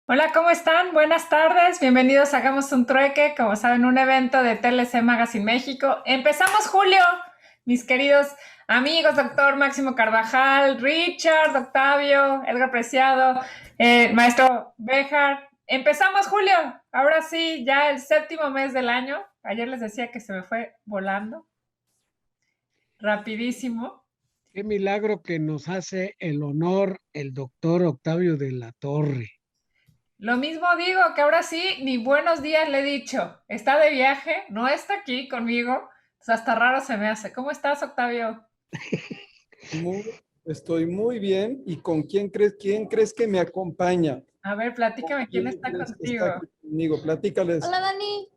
Hola, ¿cómo están? Buenas tardes, bienvenidos a Hagamos un Trueque, como saben, un evento de TLC Magazine México. Empezamos julio, mis queridos amigos, doctor Máximo Carvajal, Richard, Octavio, Edgar Preciado, maestro Béjar. Empezamos julio, ahora sí, ya el séptimo mes del año. Ayer les decía que se me fue volando, rapidísimo. Qué milagro que nos hace el honor el doctor Octavio de la Torre. Lo mismo digo, que ahora sí, ni buenos días le he dicho. Está de viaje, no está aquí conmigo. Pues hasta raro se me hace. ¿Cómo estás, Octavio? Estoy muy bien. ¿Y con quién crees que me acompaña? A ver, ¿Con platícame, ¿quién quién está crees que contigo? está aquí conmigo? Platícales. Hola Dani,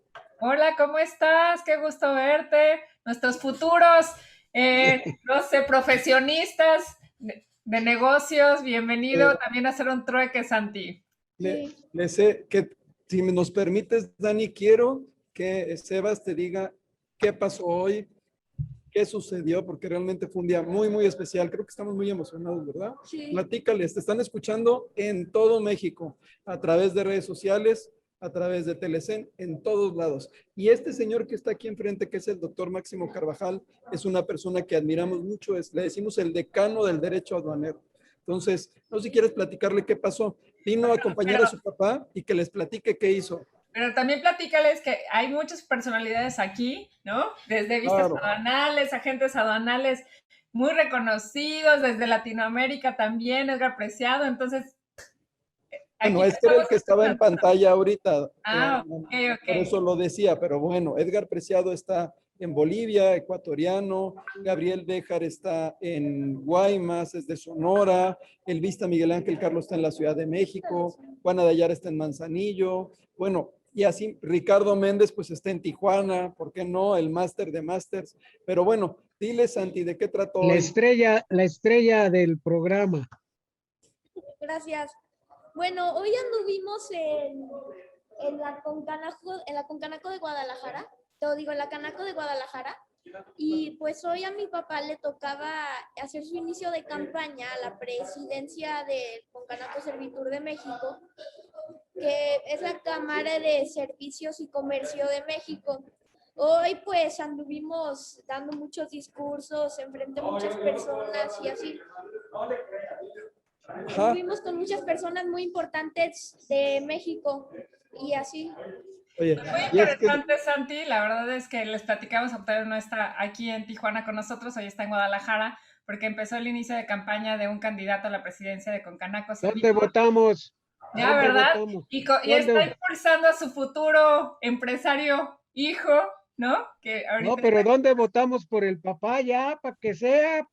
Hola, ¿cómo estás? Qué gusto verte. Nuestros futuros, no sé, profesionistas de negocios, bienvenido Eh, también a hacer un trueque, Santi. le, sí. le sé que, si nos permites, Dani, quiero que Sebas te diga qué pasó hoy, qué sucedió, porque realmente fue un día muy, muy especial. Creo que estamos muy emocionados, ¿verdad? Sí. Platícales, te están escuchando en todo México, a través de redes sociales, a través de Telecen, en todos lados. Y este señor que está aquí enfrente, que es el doctor Máximo Carvajal, es una persona que admiramos mucho, le decimos el decano del derecho aduanero. Entonces, no sé si quieres platicarle qué pasó. Vino a acompañar Pero a su papá y que les platique qué hizo. Pero también platícales que hay muchas personalidades aquí, ¿no? Desde vistas Claro. aduanales, agentes aduanales muy reconocidos, desde Latinoamérica también, Edgar Preciado. Entonces, Bueno, aquí te este era estamos el que estaba en escuchando. pantalla ahorita, Ah, ok, por ok. eso lo decía, pero bueno, Edgar Preciado está en Bolivia, ecuatoriano, Gabriel Béjar está en Guaymas, es de Sonora, el Vista Miguel Ángel Carlos está en la Ciudad de México, Juana de Ayala está en Manzanillo, bueno, y así Ricardo Méndez pues está en Tijuana, ¿por qué no? El máster de másters, pero bueno, dile Santi, ¿de qué trató hoy? La estrella del programa. Gracias. Bueno, hoy anduvimos en la Concanaco de Guadalajara, te digo, en la Canaco de Guadalajara, y pues hoy a mi papá le tocaba hacer su inicio de campaña a la presidencia del Concanaco Servitur de México, que es la Cámara de Servicios y Comercio de México. Hoy pues anduvimos dando muchos discursos enfrente a muchas personas y así. Ajá. Estuvimos con muchas personas muy importantes de México y así. Oye, Muy y es que interesante, Santi. La verdad es que les platicamos, Octavio no está aquí en Tijuana con nosotros, hoy está en Guadalajara, porque empezó el inicio de campaña de un candidato a la presidencia de Concanaco ¿Dónde Servitur. votamos? Ya, ¿Dónde ¿verdad? votamos? Y está ¿Dónde? impulsando a su futuro empresario hijo, ¿no? Que No, ahorita está... pero ¿dónde votamos por el papá ya? Para que sea.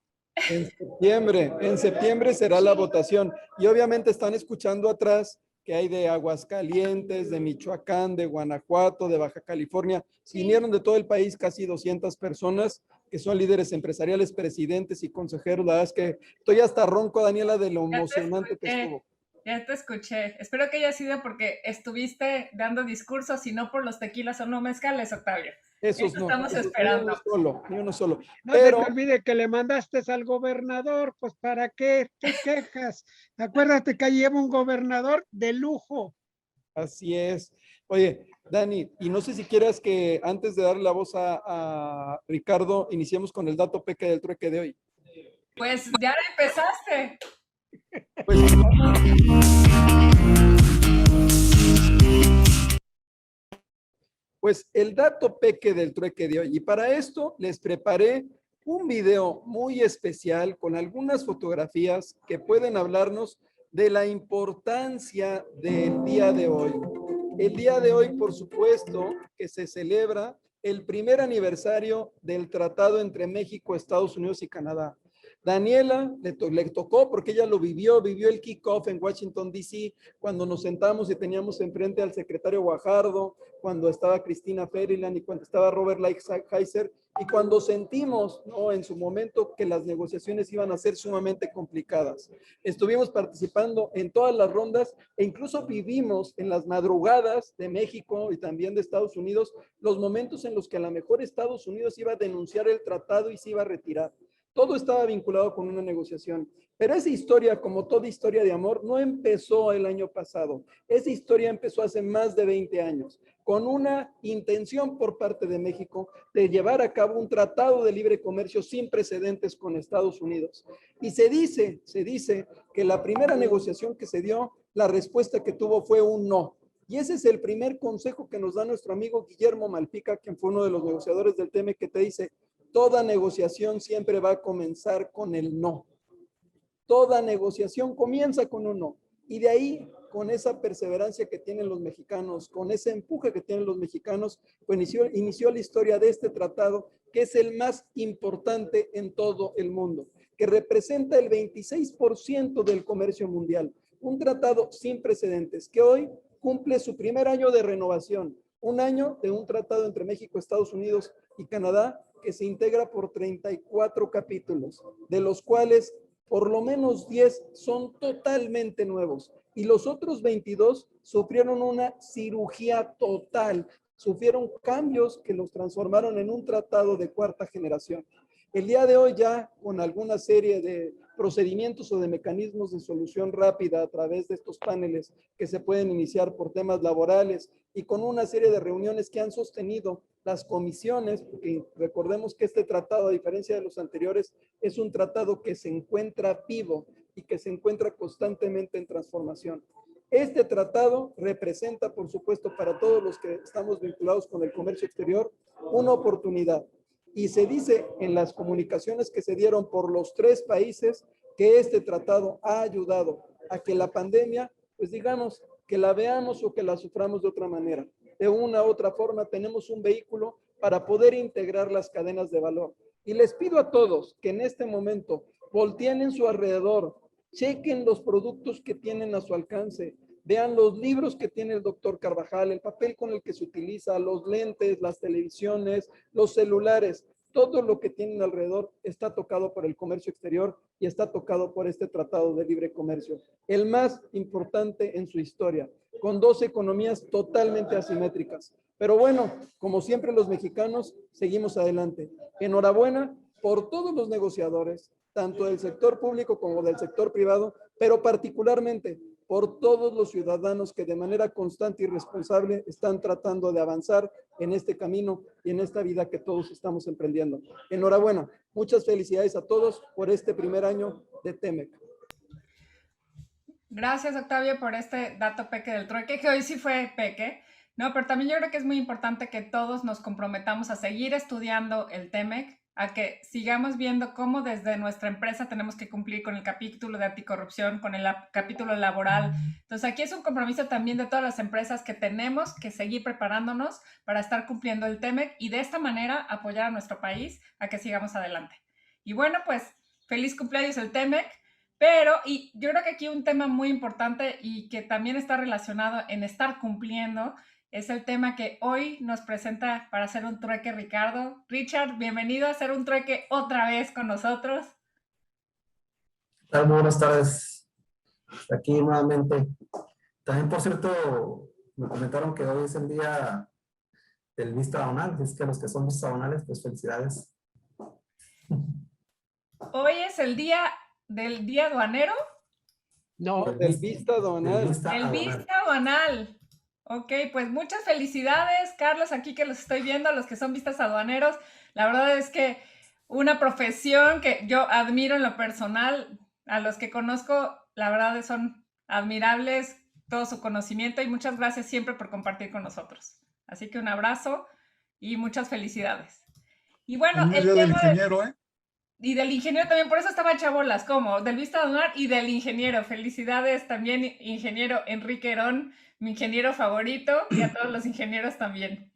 en septiembre será la votación y obviamente están escuchando atrás que hay de Aguascalientes, de Michoacán, de Guanajuato, de Baja California. Sí. Vinieron de todo el país casi 200 personas que son líderes empresariales, presidentes y consejeros. La verdad es que estoy hasta ronco, Daniela, de lo Ya te emocionante que escuché, estuvo. ya te escuché. Espero que haya sido porque estuviste dando discursos y no por los tequilas o no mezcales, Octavio. Esos Eso no, estamos esos ni esperando. uno solo, ni uno solo. No se te Pero olvide que le mandaste al gobernador, pues ¿para qué te quejas? Acuérdate que lleva un gobernador de lujo. así es. Oye, Dani, y no sé si quieras que antes de darle la voz a Ricardo, iniciemos con el dato peque del trueque de hoy. Pues ya empezaste. Pues, pues el dato peque del trueque de hoy. Y para esto les preparé un video muy especial con algunas fotografías que pueden hablarnos de la importancia del día de hoy. El día de hoy, por supuesto, que se celebra el primer aniversario del tratado entre México, Estados Unidos y Canadá. Daniela le tocó porque ella lo vivió el kickoff en Washington, D.C., cuando nos sentamos y teníamos enfrente al secretario Guajardo, cuando estaba Cristina Feriland y cuando estaba Robert Lighthizer, y cuando sentimos, ¿no?, en su momento que las negociaciones iban a ser sumamente complicadas. Estuvimos participando en todas las rondas e incluso vivimos en las madrugadas de México y también de Estados Unidos los momentos en los que a lo mejor Estados Unidos iba a denunciar el tratado y se iba a retirar. Todo estaba vinculado con una negociación. Pero esa historia, como toda historia de amor, no empezó el año pasado. Esa historia empezó hace más de 20 años, con una intención por parte de México de llevar a cabo un tratado de libre comercio sin precedentes con Estados Unidos. Y se dice que la primera negociación que se dio, la respuesta que tuvo fue un no. Y ese es el primer consejo que nos da nuestro amigo Guillermo Malpica, quien fue uno de los negociadores del TEMEC, que te dice, toda negociación siempre va a comenzar con el no. Toda negociación comienza con un no. Y de ahí, con esa perseverancia que tienen los mexicanos, con ese empuje que tienen los mexicanos, pues inició la historia de este tratado, que es el más importante en todo el mundo, que representa el 26% del comercio mundial. Un tratado sin precedentes, que hoy cumple su primer año de renovación, un año de un tratado entre México, Estados Unidos y Canadá, que se integra por 34 capítulos, de los cuales por lo menos 10 son totalmente nuevos y los otros 22 sufrieron una cirugía total, sufrieron cambios que los transformaron en un tratado de cuarta generación. El día de hoy ya con alguna serie de procedimientos o de mecanismos de solución rápida a través de estos paneles que se pueden iniciar por temas laborales y con una serie de reuniones que han sostenido las comisiones, porque recordemos que este tratado, a diferencia de los anteriores, es un tratado que se encuentra vivo y que se encuentra constantemente en transformación. Este tratado representa, por supuesto, para todos los que estamos vinculados con el comercio exterior, una oportunidad. Y se dice en las comunicaciones que se dieron por los 3 países que este tratado ha ayudado a que la pandemia, pues digamos, que la veamos o que la suframos de otra manera. De una u otra forma tenemos un vehículo para poder integrar las cadenas de valor. Y les pido a todos que en este momento volteen en su alrededor, chequen los productos que tienen a su alcance, vean los libros que tiene el doctor Carvajal, el papel con el que se utiliza, los lentes, las televisiones, los celulares, todo lo que tienen alrededor está tocado por el comercio exterior y está tocado por este tratado de libre comercio, el más importante en su historia, con 2 economías totalmente asimétricas. Pero bueno, como siempre los mexicanos, seguimos adelante. Enhorabuena por todos los negociadores, tanto del sector público como del sector privado, pero particularmente por todos los ciudadanos que de manera constante y responsable están tratando de avanzar en este camino y en esta vida que todos estamos emprendiendo. Enhorabuena, muchas felicidades a todos por este primer año de TEMEC. Gracias, Octavio, por este dato peque del trueque, que hoy sí fue peque, ¿no? Pero también yo creo que es muy importante que todos nos comprometamos a seguir estudiando el TEMEC, a que sigamos viendo cómo desde nuestra empresa tenemos que cumplir con el capítulo de anticorrupción, con el capítulo laboral. Entonces aquí es un compromiso también de todas las empresas que tenemos que seguir preparándonos para estar cumpliendo el TEMEC y de esta manera apoyar a nuestro país a que sigamos adelante. Y bueno, pues feliz cumpleaños el TEMEC, pero y yo creo que aquí un tema muy importante y que también está relacionado en estar cumpliendo es el tema que hoy nos presenta para hacer un trueque Ricardo. Richard, bienvenido a hacer un trueque otra vez con nosotros. ¿Qué tal? Muy buenas tardes. Aquí nuevamente. También, por cierto, me comentaron que hoy es el día del vista aduanal. Es que los que son vistas aduanales, pues felicidades. Hoy es el día del día aduanero. No, del vista aduanal. El vista aduanal. Ok, pues muchas felicidades, Carlos, aquí que los estoy viendo, a los que son vistas aduaneros. La verdad es que una profesión que yo admiro en lo personal, a los que conozco, la verdad son admirables todo su conocimiento y muchas gracias siempre por compartir con nosotros. Así que un abrazo y muchas felicidades. Y bueno, el tema del ingeniero, y del ingeniero también, por eso estaba chabolas, como del vista aduanal y del ingeniero. Felicidades también, ingeniero Enrique Herón, mi ingeniero favorito, y a todos los ingenieros también.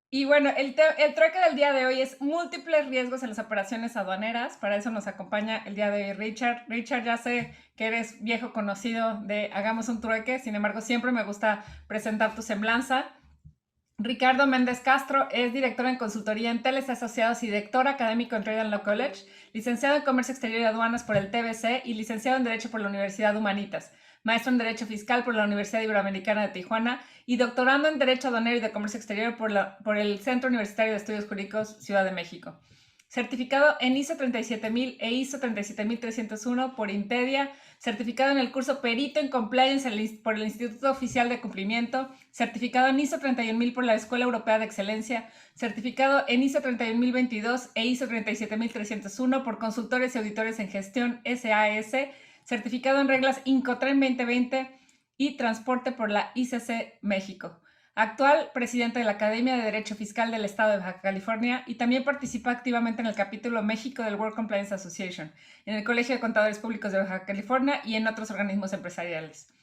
Y bueno, el trueque del día de hoy es múltiples riesgos en las operaciones aduaneras. Para eso nos acompaña el día de hoy Richard. Richard, ya sé que eres viejo conocido de Hagamos un Trueque, sin embargo, siempre me gusta presentar tu semblanza. Ricardo Méndez Castro es director en consultoría en Teles Asociados y director académico en Trade and Law College, licenciado en Comercio Exterior y Aduanas por el TBC y licenciado en Derecho por la Universidad Humanitas, maestro en Derecho Fiscal por la Universidad Iberoamericana de Tijuana y doctorando en Derecho Aduanero y de Comercio Exterior por el Centro Universitario de Estudios Jurídicos Ciudad de México. certificado en ISO 37000 e ISO 37301 por Intedia, certificado en el curso Perito en Compliance por el Instituto Oficial de Cumplimiento, certificado en ISO 31000 por la Escuela Europea de Excelencia, certificado en ISO 31022 e ISO 37301 por Consultores y Auditores en Gestión SAS, certificado en reglas Incoterm 2020 y transporte por la ICC México. Actual presidente de la Academia de Derecho Fiscal del Estado de Baja California y también participa activamente en el capítulo México del World Compliance Association, en el Colegio de Contadores Públicos de Baja California y en otros organismos empresariales.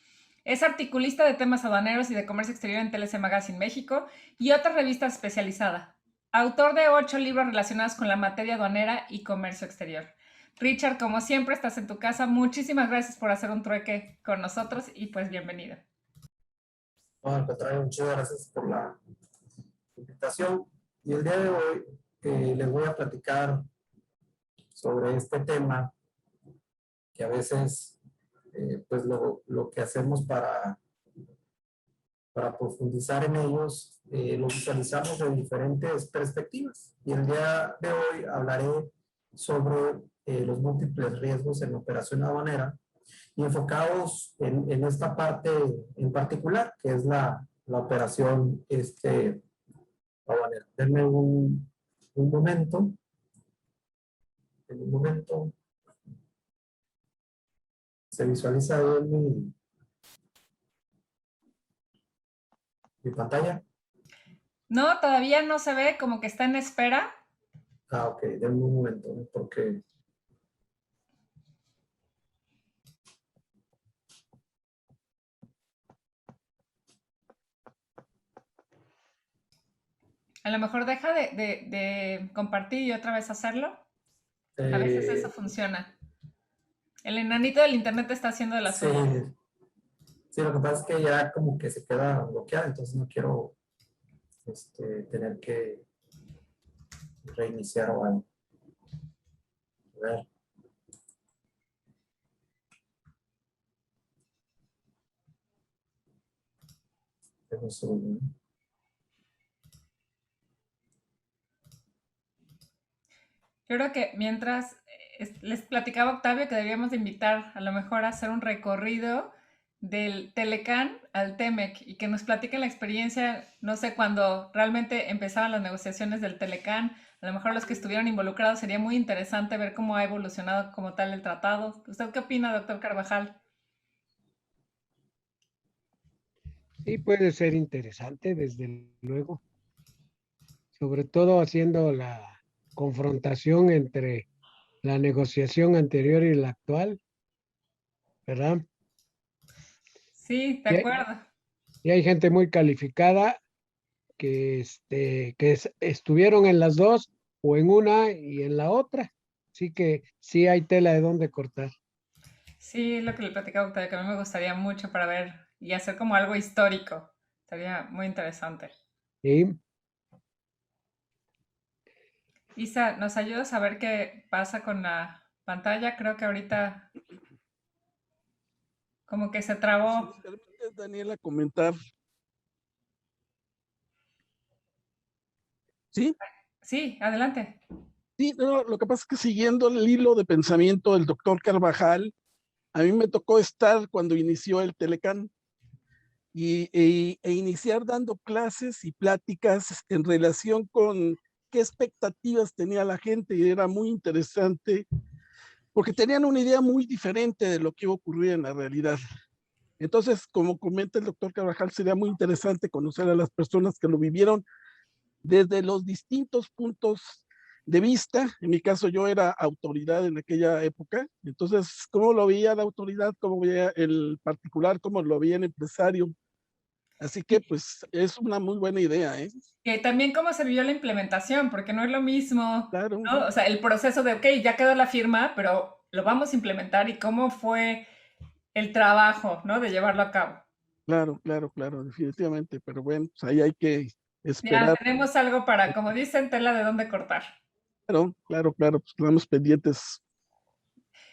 Es articulista de temas aduaneros y de comercio exterior en TLC Magazine México y otra revista especializada. Autor de 8 libros relacionados con la materia aduanera y comercio exterior. Richard, como siempre, estás en tu casa. Muchísimas gracias por hacer un trueque con nosotros y pues bienvenido. No, al contrario, muchas gracias por la invitación. Y el día de hoy les voy a platicar sobre este tema que a veces, pues lo que hacemos para profundizar en ellos, lo visualizamos de diferentes perspectivas. Y el día de hoy hablaré sobre los múltiples riesgos en la operación aduanera y enfocados en esta parte en particular, que es la operación aduanera. Denme un momento. En un momento. Se visualiza bien mi pantalla. No, todavía no se ve, como que está en espera. Ah, ok, denme un momento, porque... A lo mejor deja de compartir y otra vez hacerlo. A veces eso funciona. El enanito del internet está haciendo de la suya. Sí, lo que pasa es que ya como que se queda bloqueada, entonces no quiero tener que reiniciar o algo. A ver. Un segundo. Yo creo que mientras les platicaba Octavio que deberíamos de invitar a lo mejor a hacer un recorrido del Telecán al Temec y que nos platiquen la experiencia, no sé, cuando realmente empezaban las negociaciones del Telecán, a lo mejor los que estuvieron involucrados, sería muy interesante ver cómo ha evolucionado como tal el tratado. ¿Usted qué opina, doctor Carvajal? Sí, puede ser interesante, desde luego, sobre todo haciendo la confrontación entre la negociación anterior y la actual, ¿verdad? Sí, de acuerdo. Y hay gente muy calificada que, estuvieron en las dos o en una y en la otra. Así que sí hay tela de dónde cortar. Sí, lo que le platicaba Octavio, que a mí me gustaría mucho para ver y hacer como algo histórico. Sería muy interesante. ¿Sí? Isa, ¿nos ayudas a ver qué pasa con la pantalla? Creo que ahorita como que se trabó. Si me permites, Daniela, comentar. ¿Sí? Sí, adelante. Sí, no, lo que pasa es que siguiendo el hilo de pensamiento del doctor Carvajal, a mí me tocó estar cuando inició el Telecán e iniciar dando clases y pláticas en relación con qué expectativas tenía la gente, y era muy interesante porque tenían una idea muy diferente de lo que iba a ocurrir en la realidad. Entonces, como comenta el doctor Carvajal, sería muy interesante conocer a las personas que lo vivieron desde los distintos puntos de vista. En mi caso, yo era autoridad en aquella época. Entonces, ¿cómo lo veía la autoridad? ¿Cómo veía el particular? ¿Cómo lo veía el empresario? Así que, pues, es una muy buena idea, ¿eh? Que también cómo se vio la implementación, porque no es lo mismo, Claro. ¿no? O sea, el proceso de, ok, ya quedó la firma, pero lo vamos a implementar y cómo fue el trabajo, ¿no? De llevarlo a cabo. Claro, definitivamente. Pero bueno, pues ahí hay que Ya esperar. tenemos algo para, como dicen, tela de dónde cortar. Claro, pues quedamos pendientes.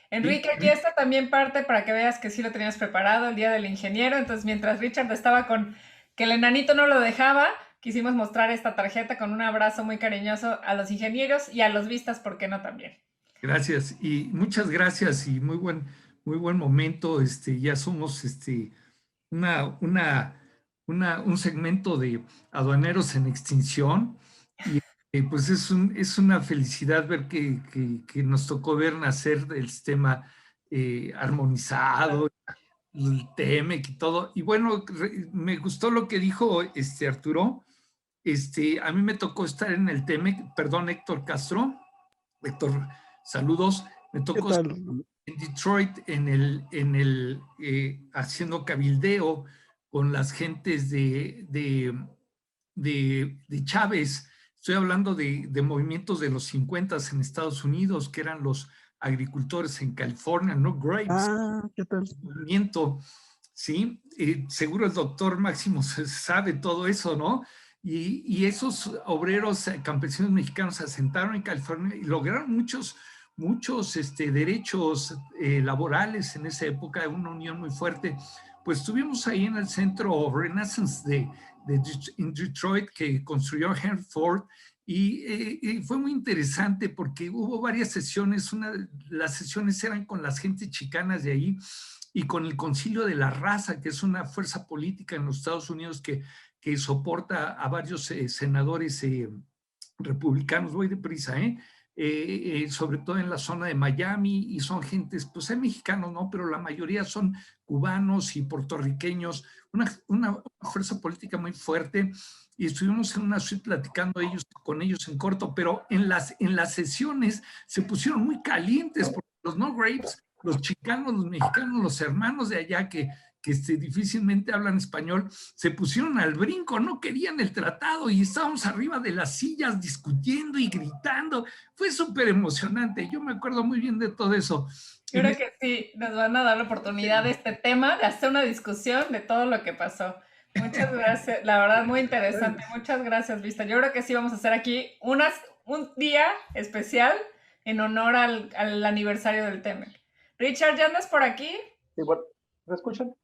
Enrique, aquí está también parte para que veas que sí lo tenías preparado, el día del ingeniero. Entonces, mientras Richard estaba con que el enanito no lo dejaba, quisimos mostrar esta tarjeta con un abrazo muy cariñoso a los ingenieros y a los vistas, ¿por qué no también? Gracias y muchas gracias y muy buen momento. Ya somos una, una, un segmento de aduaneros en extinción y pues es una felicidad ver que nos tocó ver nacer el sistema armonizado, el TEMEC y todo. Y bueno, me gustó lo que dijo Arturo. A mí me tocó estar en el TEMEC, perdón, Héctor Castro. Héctor, saludos. Me ¿Qué tocó tal? en Detroit haciendo cabildeo con las gentes de Chávez. Estoy hablando de movimientos de los 50 en Estados Unidos, que eran los agricultores en California, no grapes, ¿Qué tal? movimiento, ¿sí? Seguro el doctor Máximo sabe todo eso, ¿no? Y esos obreros campesinos mexicanos se asentaron en California y lograron muchos derechos laborales en esa época, una unión muy fuerte. Pues estuvimos ahí en el centro Renaissance en Detroit que construyó Henry Ford y fue muy interesante porque hubo varias sesiones. Las sesiones eran con las gentes chicanas de ahí y con el Concilio de la Raza, que es una fuerza política en los Estados Unidos que soporta a varios senadores republicanos. Voy deprisa, sobre todo en la zona de Miami, y son gentes, pues hay mexicanos, ¿no? Pero la mayoría son cubanos y puertorriqueños, una fuerza política muy fuerte, y estuvimos en una suite platicando con ellos en corto, pero en las sesiones se pusieron muy calientes, porque los no grapes, los chicanos, los mexicanos, los hermanos de allá que difícilmente hablan español, se pusieron al brinco, no querían el tratado y estábamos arriba de las sillas discutiendo y gritando. Fue súper emocionante. Yo me acuerdo muy bien de todo eso. Yo creo que sí, nos van a dar la oportunidad de este tema, de hacer una discusión de todo lo que pasó. Muchas gracias, la verdad, muy interesante. Muchas gracias, Vista. Yo creo que sí vamos a hacer aquí un día especial en honor al aniversario del TEMEC. Richard, ¿ya andas por aquí? Sí, bueno, ¿me escuchan?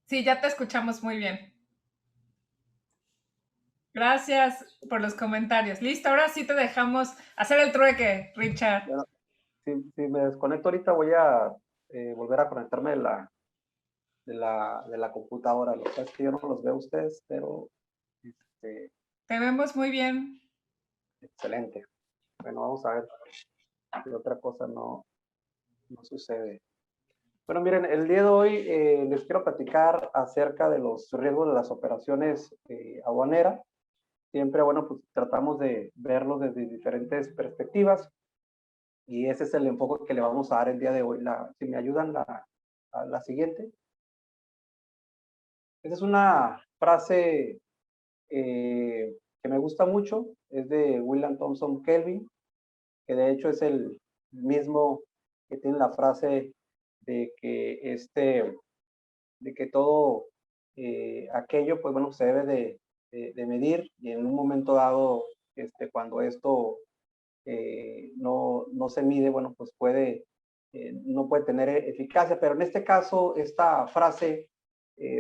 Sí, ya te escuchamos muy bien. Gracias por los comentarios. Listo, ahora sí te dejamos hacer el trueque, Richard. Bueno, si me desconecto ahorita voy a volver a conectarme de la computadora. Lo que pasa es que yo no los veo a ustedes, pero Te vemos muy bien. excelente. Bueno, vamos a ver si otra cosa no sucede. Bueno, miren, el día de hoy les quiero platicar acerca de los riesgos de las operaciones aduaneras. Siempre, bueno, pues tratamos de verlos desde diferentes perspectivas y ese es el enfoque que le vamos a dar el día de hoy. Si me ayudan a la siguiente. Esa es una frase que me gusta mucho, es de William Thompson Kelvin, que de hecho es el mismo que tiene la frase de que todo aquello, pues bueno, se debe de medir y en un momento dado, cuando esto no se mide, bueno, pues no puede tener eficacia, pero en este caso, esta frase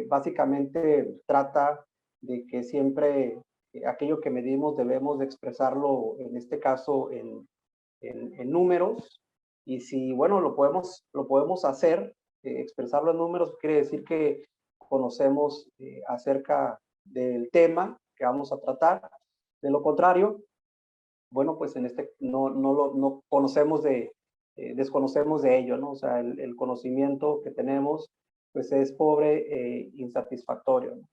básicamente trata de que siempre aquello que medimos debemos de expresarlo, en este caso, en números, y si, bueno, lo podemos hacer, expresarlo en números, quiere decir que conocemos acerca del tema que vamos a tratar. De lo contrario, bueno, pues no conocemos desconocemos de ello, ¿no? O sea, el conocimiento que tenemos, pues es pobre e insatisfactorio, ¿no?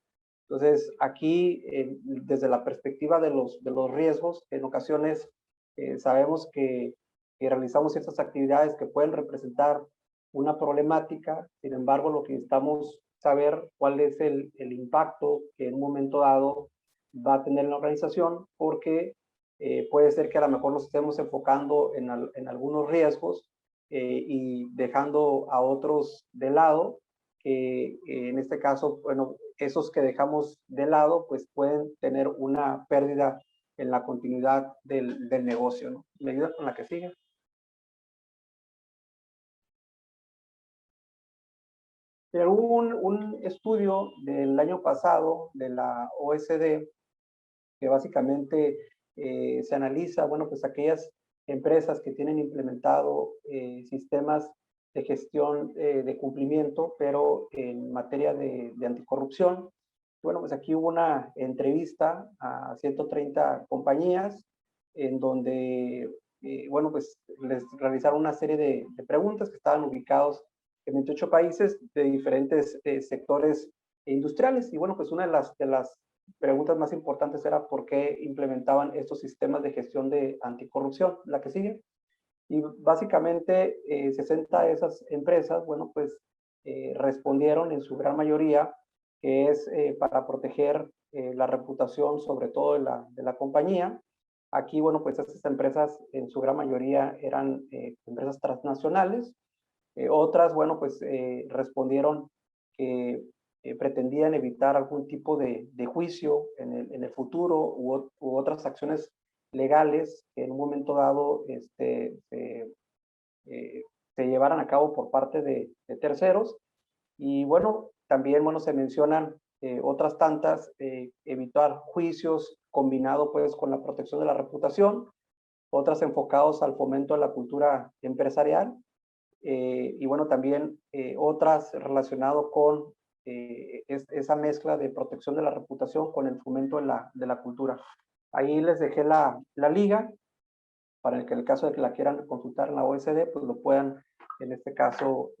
Entonces, aquí, desde la perspectiva de los riesgos, en ocasiones sabemos que realizamos ciertas actividades que pueden representar una problemática. Sin embargo, lo que necesitamos saber cuál es el impacto que en un momento dado va a tener en la organización, porque puede ser que a lo mejor nos estemos enfocando en algunos riesgos y dejando a otros de lado, que en este caso, bueno, esos que dejamos de lado, pues pueden tener una pérdida en la continuidad del negocio, ¿no? ¿Me ayuda con la que sigue? Pero hubo un estudio del año pasado de la OSD que básicamente se analiza, bueno, pues aquellas empresas que tienen implementado sistemas de gestión de cumplimiento, pero en materia de anticorrupción. Bueno, pues aquí hubo una entrevista a 130 compañías en donde, bueno, pues les realizaron una serie de preguntas que estaban ubicados en 28 países de diferentes sectores industriales. Y bueno, pues una de las preguntas más importantes era por qué implementaban estos sistemas de gestión de anticorrupción, la que sigue. Y básicamente 60 de esas empresas, bueno, pues respondieron en su gran mayoría que es para proteger la reputación, sobre todo de la compañía. Aquí, bueno, pues estas empresas en su gran mayoría eran empresas transnacionales. Otras, bueno, pues respondieron que pretendían evitar algún tipo de juicio en el futuro u otras acciones legales que en un momento dado se llevaran a cabo por parte de terceros. Y bueno, también bueno, se mencionan otras tantas, evitar juicios combinado pues con la protección de la reputación, otras enfocados al fomento de la cultura empresarial, y bueno, también otras relacionado con esa mezcla de protección de la reputación con el fomento de la cultura. Ahí les dejé la liga para el que en el caso de que la quieran consultar en la OECD, pues lo puedan en este caso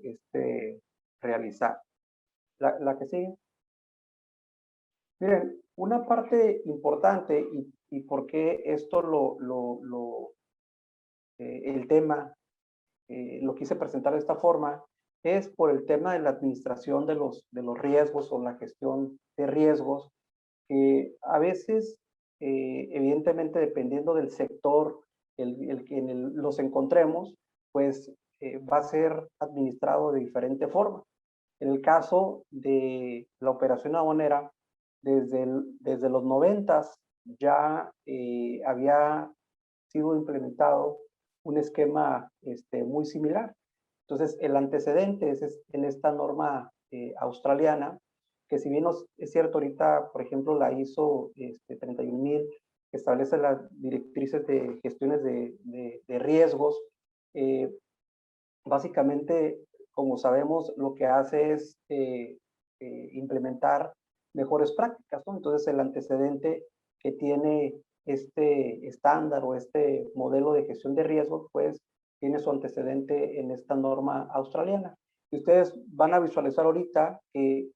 realizar. La que sigue. Miren, una parte importante y por qué esto el tema lo quise presentar de esta forma es por el tema de la administración de los riesgos o la gestión de riesgos, que a veces, evidentemente, dependiendo del sector el que los encontremos, pues va a ser administrado de diferente forma. En el caso de la operación aduanera, desde los 90 ya había sido implementado un esquema muy similar. Entonces, el antecedente es en esta norma australiana, que si bien es cierto ahorita, por ejemplo, la ISO 31000, que establece las directrices de gestiones de riesgos, básicamente, como sabemos, lo que hace es implementar mejores prácticas, ¿no? Entonces, el antecedente que tiene este estándar o este modelo de gestión de riesgos, pues tiene su antecedente en esta norma australiana. Y ustedes van a visualizar ahorita que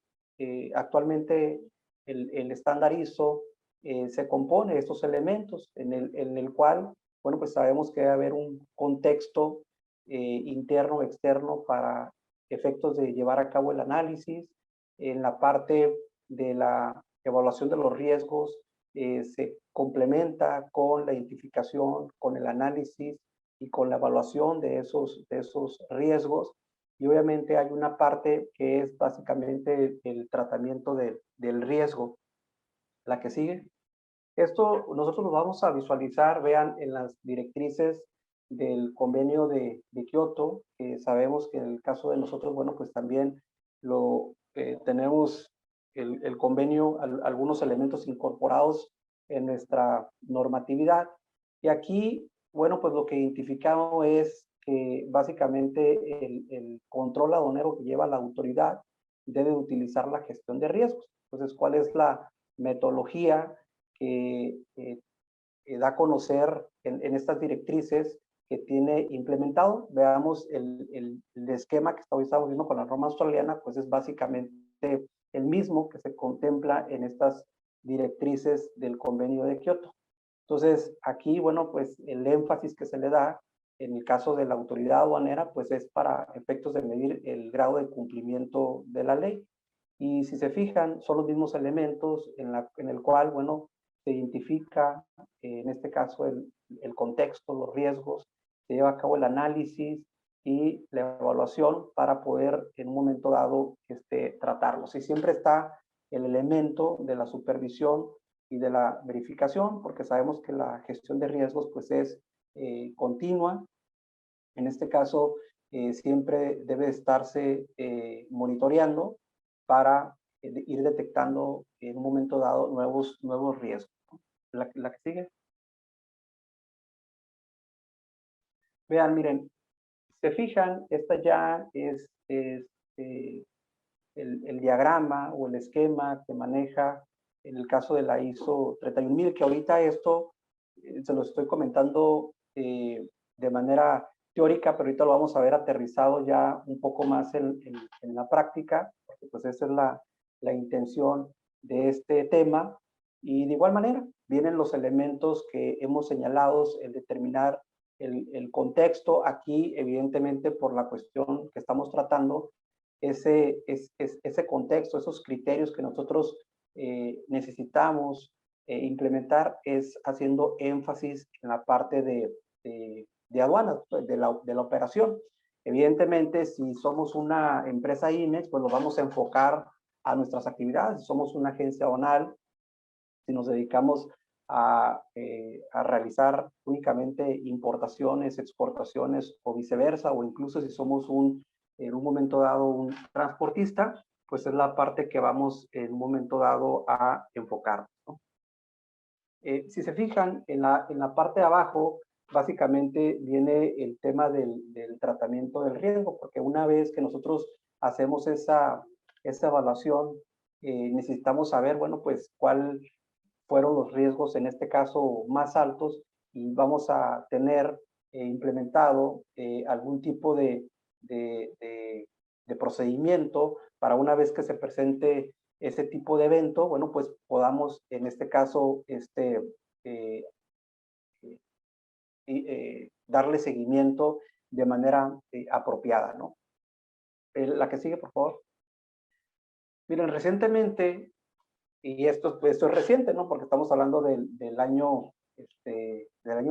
actualmente el estándar ISO se compone de estos elementos en el cual, bueno, pues sabemos que debe haber un contexto interno, externo para efectos de llevar a cabo el análisis. En la parte de la evaluación de los riesgos se complementa con la identificación, con el análisis y con la evaluación de esos riesgos. Y obviamente hay una parte que es básicamente el tratamiento del riesgo. La que sigue. Esto nosotros lo vamos a visualizar, vean, en las directrices del convenio de Kioto, que sabemos que en el caso de nosotros, bueno, pues también tenemos el convenio, algunos elementos incorporados en nuestra normatividad. Y aquí, bueno, pues lo que identificamos es que básicamente el control aduanero que lleva la autoridad debe utilizar la gestión de riesgos. Entonces, ¿cuál es la metodología que da a conocer en estas directrices que tiene implementado? Veamos el esquema que estamos viendo con la norma australiana, pues es básicamente el mismo que se contempla en estas directrices del convenio de Kioto. Entonces, aquí, bueno, pues el énfasis que se le da en el caso de la autoridad aduanera, pues es para efectos de medir el grado de cumplimiento de la ley. Y si se fijan, son los mismos elementos en el cual, bueno, se identifica, en este caso, el contexto, los riesgos, se lleva a cabo el análisis y la evaluación para poder, en un momento dado, tratarlos. Y siempre está el elemento de la supervisión y de la verificación, porque sabemos que la gestión de riesgos, pues, es continua. En este caso, siempre debe estarse monitoreando para ir detectando en un momento dado nuevos riesgos. la que sigue. Vean, miren, se fijan, esta ya es el diagrama o el esquema que maneja en el caso de la ISO 31000, que ahorita esto se lo estoy comentando de manera teórica, pero ahorita lo vamos a ver aterrizado ya un poco más en la práctica, porque pues esa es la intención de este tema. Y de igual manera, vienen los elementos que hemos señalado, el determinar el contexto. Aquí, evidentemente, por la cuestión que estamos tratando, ese contexto, esos criterios que nosotros necesitamos implementar, es haciendo énfasis en la parte de aduanas, de la operación. Evidentemente, si somos una empresa IMEX, pues lo vamos a enfocar a nuestras actividades. Si somos una agencia aduanal, si nos dedicamos a realizar únicamente importaciones, exportaciones o viceversa, o incluso si somos en un momento dado un transportista, pues es la parte que vamos en un momento dado a enfocar, ¿no? Si se fijan, en la parte de abajo, básicamente viene el tema del tratamiento del riesgo, porque una vez que nosotros hacemos esa evaluación, necesitamos saber, bueno, pues cuál fueron los riesgos en este caso más altos, y vamos a tener implementado algún tipo de procedimiento para una vez que se presente ese tipo de evento, bueno, pues podamos en este caso darle seguimiento de manera apropiada, ¿no? La que sigue, por favor. Miren, recientemente, y esto es reciente, ¿no? Porque estamos hablando del año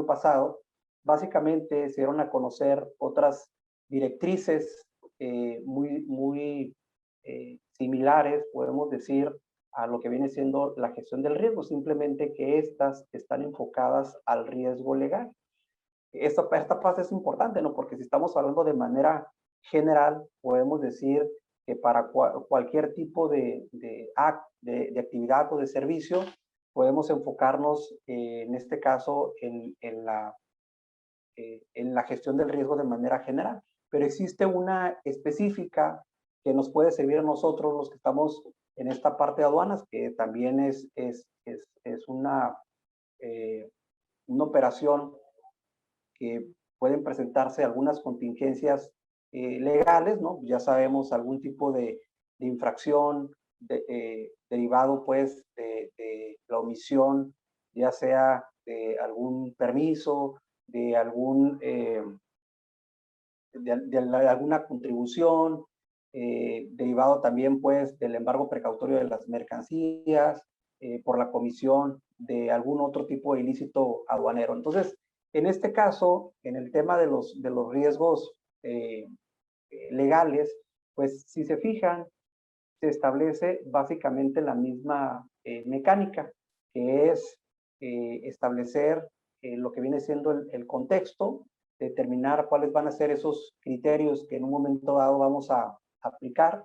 pasado, básicamente se dieron a conocer otras directrices muy similares, podemos decir, a lo que viene siendo la gestión del riesgo, simplemente que estas están enfocadas al riesgo legal. Esta parte es importante, ¿no? Porque si estamos hablando de manera general, podemos decir que para cualquier tipo de actividad o de servicio, podemos enfocarnos en este caso en la gestión del riesgo de manera general. Pero existe una específica que nos puede servir a nosotros, los que estamos en esta parte de aduanas, que también es una operación que pueden presentarse algunas contingencias legales, ¿no? Ya sabemos, algún tipo de infracción derivado pues de la omisión, ya sea de algún permiso, de alguna contribución, derivado también pues del embargo precautorio de las mercancías, por la comisión de algún otro tipo de ilícito aduanero. Entonces, en este caso, en el tema de los riesgos legales, pues si se fijan, se establece básicamente la misma mecánica, que es establecer lo que viene siendo el contexto, determinar cuáles van a ser esos criterios que en un momento dado vamos a aplicar.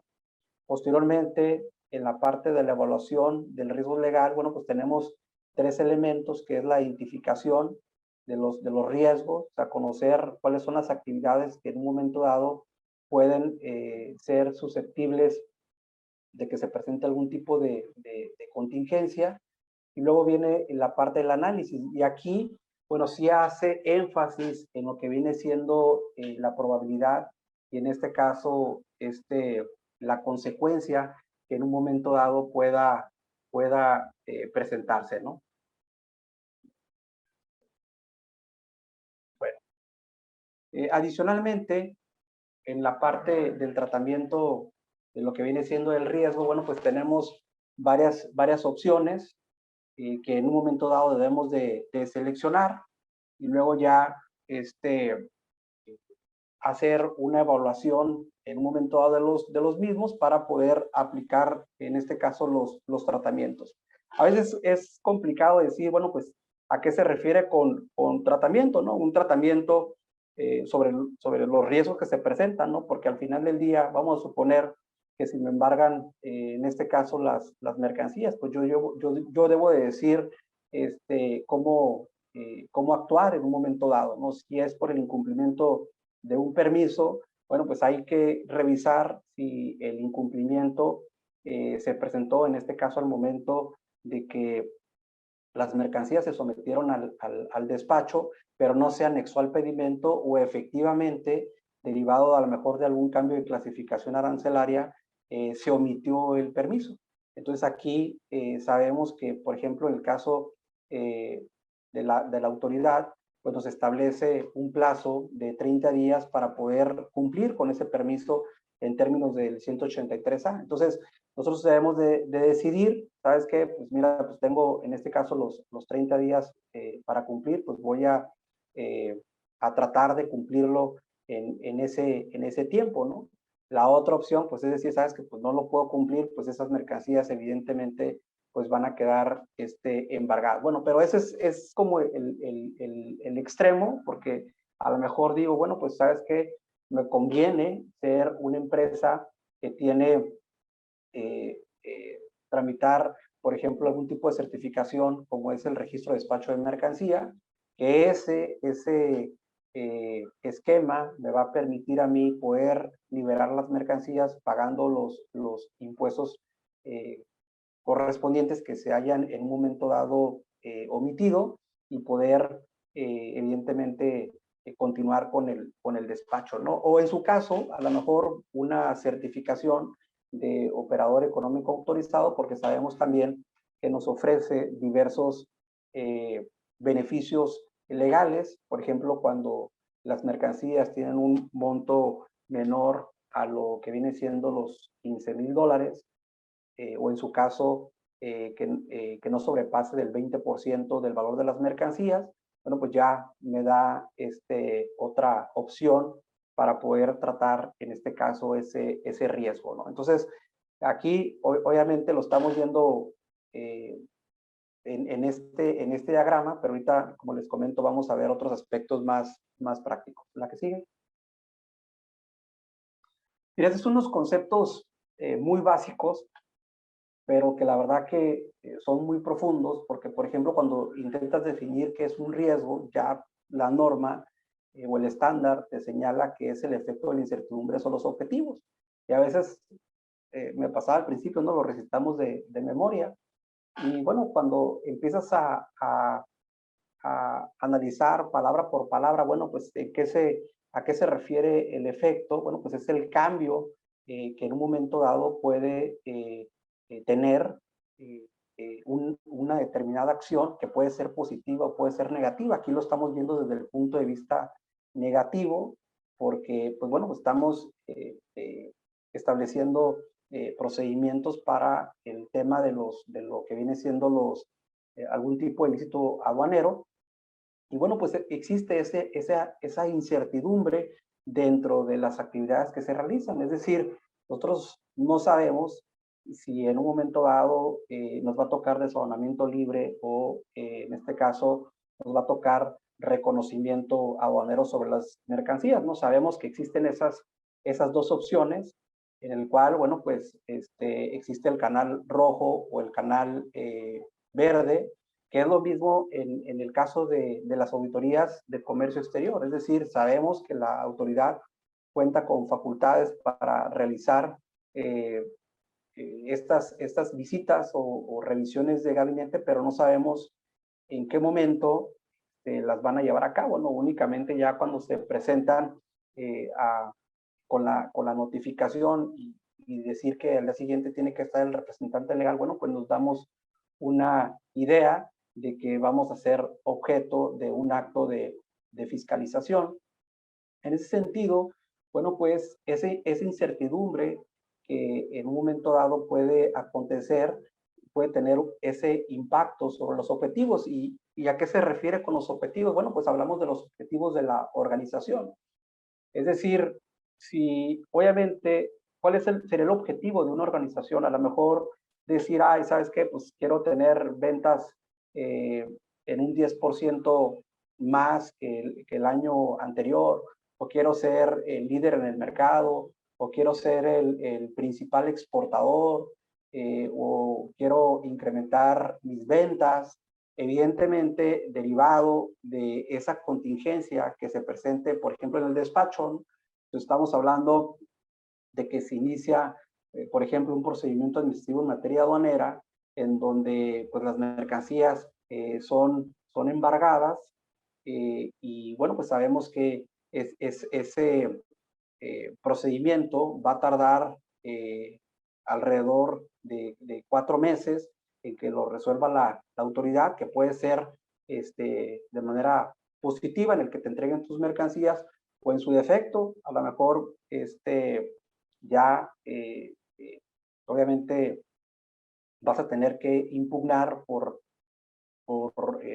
Posteriormente, en la parte de la evaluación del riesgo legal, bueno, pues tenemos 3 elementos, que es la identificación de los riesgos, o sea, conocer cuáles son las actividades que en un momento dado pueden ser susceptibles de que se presente algún tipo de contingencia. Y luego viene la parte del análisis, y aquí, bueno, sí hace énfasis en lo que viene siendo la probabilidad, y en este caso, la consecuencia que en un momento dado pueda presentarse, ¿no? Bueno, adicionalmente, en la parte del tratamiento de lo que viene siendo el riesgo, bueno, pues tenemos varias opciones que en un momento dado debemos de seleccionar, y luego ya hacer una evaluación en un momento dado de los mismos para poder aplicar, en este caso, los tratamientos. A veces es complicado decir, bueno, pues, ¿a qué se refiere con tratamiento, no? Un tratamiento sobre los riesgos que se presentan, ¿no? Porque al final del día, vamos a suponer que si me embargan, en este caso, las mercancías, pues yo debo de decir cómo actuar en un momento dado, ¿no? Si es por el incumplimiento de un permiso, bueno, pues hay que revisar si el incumplimiento se presentó, en este caso, al momento de que las mercancías se sometieron al despacho, pero no se anexó al pedimento, o efectivamente, derivado a lo mejor de algún cambio de clasificación arancelaria, se omitió el permiso. Entonces aquí sabemos que, por ejemplo, en el caso de la autoridad, pues nos establece un plazo de 30 días para poder cumplir con ese permiso en términos del 183A. Entonces, nosotros debemos de decidir, ¿sabes qué? Pues mira, pues tengo en este caso los 30 días para cumplir, pues voy a tratar de cumplirlo en ese tiempo, ¿no? La otra opción, pues es decir, sabes que pues no lo puedo cumplir, pues esas mercancías evidentemente pues van a quedar embargadas. Bueno, pero ese es como el extremo, porque a lo mejor digo, bueno, pues sabes que me conviene ser una empresa que tiene tramitar, por ejemplo, algún tipo de certificación como es el registro de despacho de mercancía, que ese esquema me va a permitir a mí poder liberar las mercancías pagando los impuestos correspondientes que se hayan en un momento dado omitido, y poder evidentemente continuar con el despacho, ¿no? O en su caso, a lo mejor una certificación de operador económico autorizado, porque sabemos también que nos ofrece diversos beneficios legales, por ejemplo, cuando las mercancías tienen un monto menor a lo que viene siendo los $15,000, o en su caso que no sobrepase del 20% del valor de las mercancías, bueno, pues ya me da otra opción para poder tratar, en este caso, ese riesgo, ¿no? Entonces, aquí obviamente lo estamos viendo en este diagrama, pero ahorita, como les comento, vamos a ver otros aspectos más prácticos. La que sigue. Mira, estos son unos conceptos muy básicos, pero que la verdad que son muy profundos, porque, por ejemplo, cuando intentas definir qué es un riesgo, ya la norma o el estándar te señala que es el efecto de la incertidumbre sobre los objetivos. Y a veces me pasaba al principio, no lo recitamos de memoria. Y bueno, cuando empiezas a analizar palabra por palabra, bueno, pues a qué se refiere el efecto, bueno, pues es el cambio que en un momento dado puede tener una determinada acción, que puede ser positiva o puede ser negativa. Aquí lo estamos viendo desde el punto de vista negativo, porque, pues bueno, pues estamos estableciendo procedimientos para el tema de lo que viene siendo algún tipo de ilícito aduanero. Y bueno, pues existe esa incertidumbre dentro de las actividades que se realizan. Es decir, nosotros no sabemos si en un momento dado nos va a tocar desaduanamiento libre, o en este caso nos va a tocar reconocimiento aduanero sobre las mercancías, ¿no? Sabemos que existen esas dos opciones, en el cual, bueno, pues existe el canal rojo o el canal verde, que es lo mismo en el caso de las auditorías de comercio exterior. Es decir, sabemos que la autoridad cuenta con facultades para realizar estas visitas o revisiones de gabinete, pero no sabemos en qué momento las van a llevar a cabo, ¿no? Únicamente ya cuando se presentan con la notificación y decir que al día siguiente tiene que estar el representante legal, bueno, pues nos damos una idea de que vamos a ser objeto de un acto de fiscalización. En ese sentido, bueno, pues esa incertidumbre que en un momento dado puede acontecer, puede tener ese impacto sobre los objetivos. ¿Y a qué se refiere con los objetivos? Bueno, pues hablamos de los objetivos de la organización. Es decir, si obviamente, ¿cuál sería el objetivo de una organización? A lo mejor decir, ay, ¿sabes qué? Pues quiero tener ventas en un 10% más que el año anterior, o quiero ser el líder en el mercado, o quiero ser el principal exportador, o quiero incrementar mis ventas, evidentemente, derivado de esa contingencia que se presente, por ejemplo, en el despacho, estamos hablando de que se inicia, por ejemplo, un procedimiento administrativo en materia aduanera, en donde pues, las mercancías son embargadas, y bueno, pues sabemos que ese procedimiento va a tardar alrededor de 4 meses en que lo resuelva la autoridad, que puede ser de manera positiva, en el que te entreguen tus mercancías, o en su defecto, a lo mejor ya obviamente vas a tener que impugnar por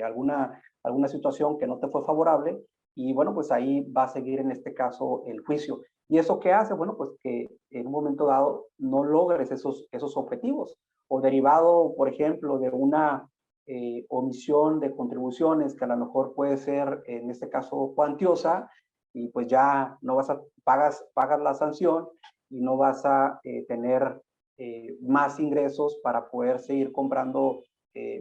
alguna situación que no te fue favorable, y bueno, pues ahí va a seguir en este caso el juicio. ¿Y eso qué hace? Bueno, pues que en un momento dado no logres esos objetivos, o derivado, por ejemplo, de una omisión de contribuciones que a lo mejor puede ser, en este caso, cuantiosa, y pues ya no pagas la sanción y no vas a tener más ingresos para poder seguir comprando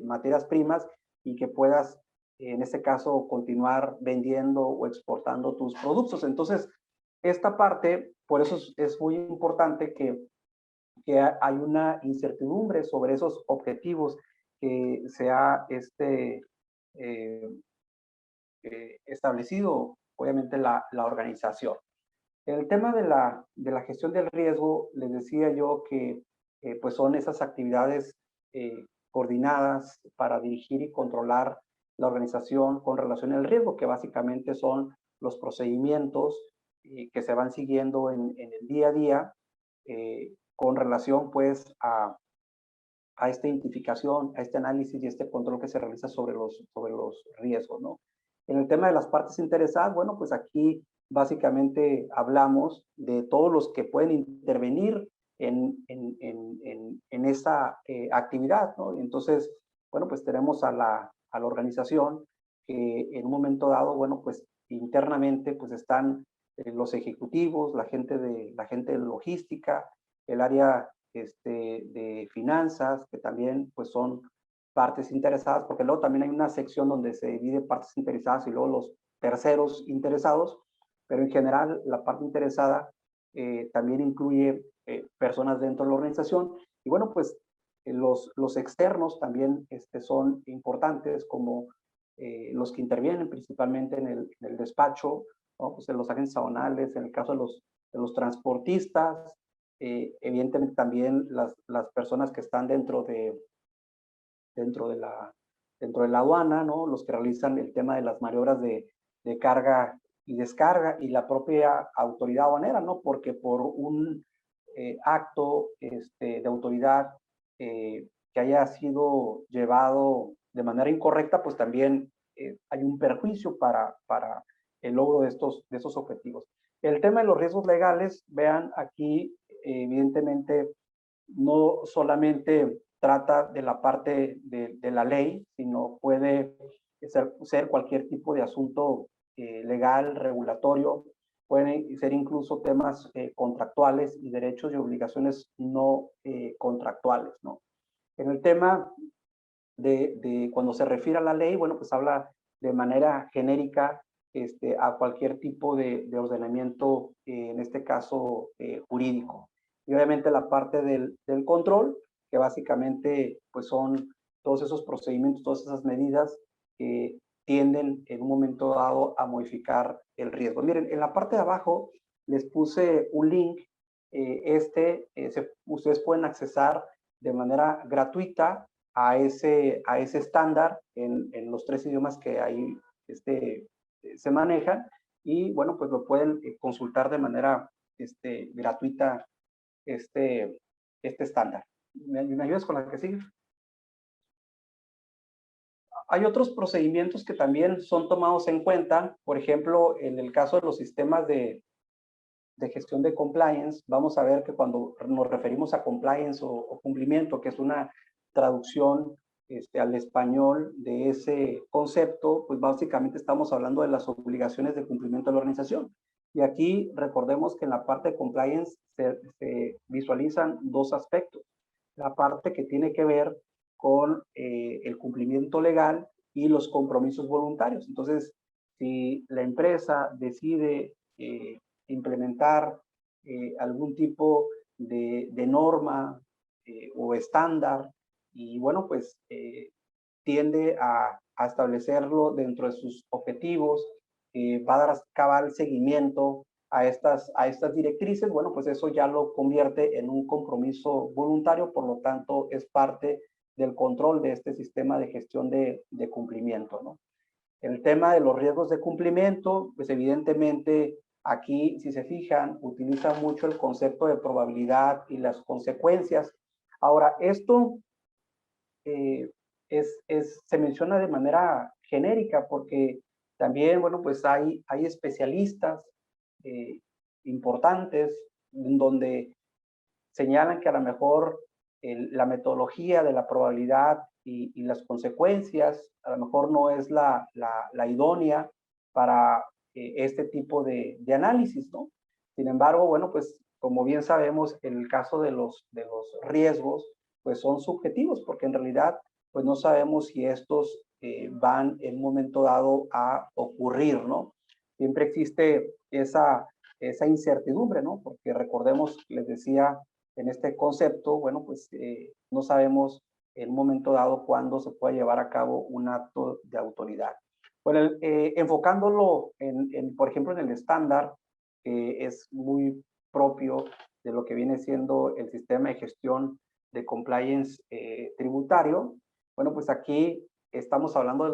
materias primas, y que puedas, en este caso, continuar vendiendo o exportando tus productos. Entonces, esta parte, por eso es muy importante que hay una incertidumbre sobre esos objetivos que se ha establecido, obviamente, la organización. En el tema de la gestión del riesgo, les decía yo que pues son esas actividades coordinadas para dirigir y controlar la organización con relación al riesgo, que básicamente son los procedimientos que se van siguiendo en el día a día, con relación pues a esta identificación, a este análisis y este control que se realiza sobre los riesgos, ¿no? En el tema de las partes interesadas, bueno, pues aquí básicamente hablamos de todos los que pueden intervenir en esa actividad, ¿no? Y entonces, bueno, pues tenemos a la organización que en un momento dado, bueno, pues internamente pues están los ejecutivos, la gente de logística, el área de finanzas, que también pues son partes interesadas, porque luego también hay una sección donde se divide partes interesadas y luego los terceros interesados, pero en general la parte interesada también incluye personas dentro de la organización. Y bueno, pues los externos también son importantes, como los que intervienen principalmente en el despacho, ¿no? Pues en los agentes aduanales, en el caso de los transportistas, evidentemente también las personas que están dentro de la aduana, ¿no? Los que realizan el tema de las maniobras de carga y descarga, y la propia autoridad aduanera, ¿no? Porque por un acto de autoridad que haya sido llevado de manera incorrecta, pues también hay un perjuicio para el logro de esos objetivos. El tema de los riesgos legales, vean aquí, evidentemente, no solamente trata de la parte de la ley, sino puede ser cualquier tipo de asunto legal, regulatorio, pueden ser incluso temas contractuales y derechos y obligaciones no contractuales, ¿no? En el tema de cuando se refiere a la ley, bueno, pues habla de manera genérica a cualquier tipo de ordenamiento, en este caso jurídico. Y obviamente la parte del control, que básicamente pues son todos esos procedimientos, todas esas medidas que tienden en un momento dado a modificar el riesgo. Miren, en la parte de abajo les puse un link, ustedes pueden accesar de manera gratuita a ese estándar en los 3 idiomas que ahí se manejan, y bueno, pues lo pueden consultar de manera gratuita este estándar. ¿Me ayudas con la que sigue? Hay otros procedimientos que también son tomados en cuenta, por ejemplo, en el caso de los sistemas de gestión de compliance, vamos a ver que cuando nos referimos a compliance o cumplimiento, que es una traducción al español de ese concepto, pues básicamente estamos hablando de las obligaciones de cumplimiento de la organización. Y aquí recordemos que en la parte de compliance se visualizan 2 aspectos. La parte que tiene que ver con el cumplimiento legal, y los compromisos voluntarios. Entonces, si la empresa decide implementar algún tipo de norma o estándar, y bueno, pues tiende a establecerlo dentro de sus objetivos, va a dar cabal seguimiento a estas directrices, bueno, pues eso ya lo convierte en un compromiso voluntario, por lo tanto es parte del control de este sistema de gestión de cumplimiento, ¿no? El tema de los riesgos de cumplimiento, pues evidentemente aquí, si se fijan, utiliza mucho el concepto de probabilidad y las consecuencias. Ahora, esto se menciona de manera genérica porque también, bueno, pues hay especialistas importantes en donde señalan que a lo mejor la metodología de la probabilidad y las consecuencias a lo mejor no es la idónea para este tipo de análisis, ¿no? Sin embargo, bueno, pues como bien sabemos, en el caso de los riesgos, pues son subjetivos, porque en realidad pues no sabemos si estos van en un momento dado a ocurrir, ¿no? Siempre existe esa incertidumbre, ¿no? Porque recordemos, les decía, en este concepto, bueno, pues no sabemos en un momento dado cuándo se puede llevar a cabo un acto de autoridad. Bueno, enfocándolo por ejemplo, en el estándar, es muy propio de lo que viene siendo el sistema de gestión de compliance tributario. Bueno, pues aquí estamos hablando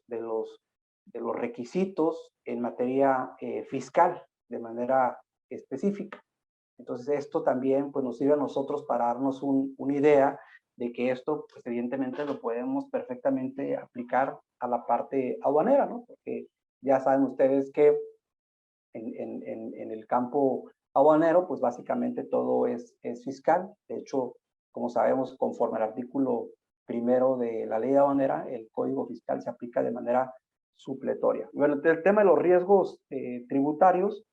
de los requisitos en materia fiscal de manera específica. Entonces esto también pues nos sirve a nosotros para darnos una idea de que esto pues evidentemente lo podemos perfectamente aplicar a la parte aduanera, ¿no? Porque ya saben ustedes que en el campo aduanero pues básicamente todo es fiscal. De hecho, como sabemos, conforme al artículo 1 de la ley aduanera, el código fiscal se aplica de manera supletoria. Bueno, el tema de los riesgos tributarios,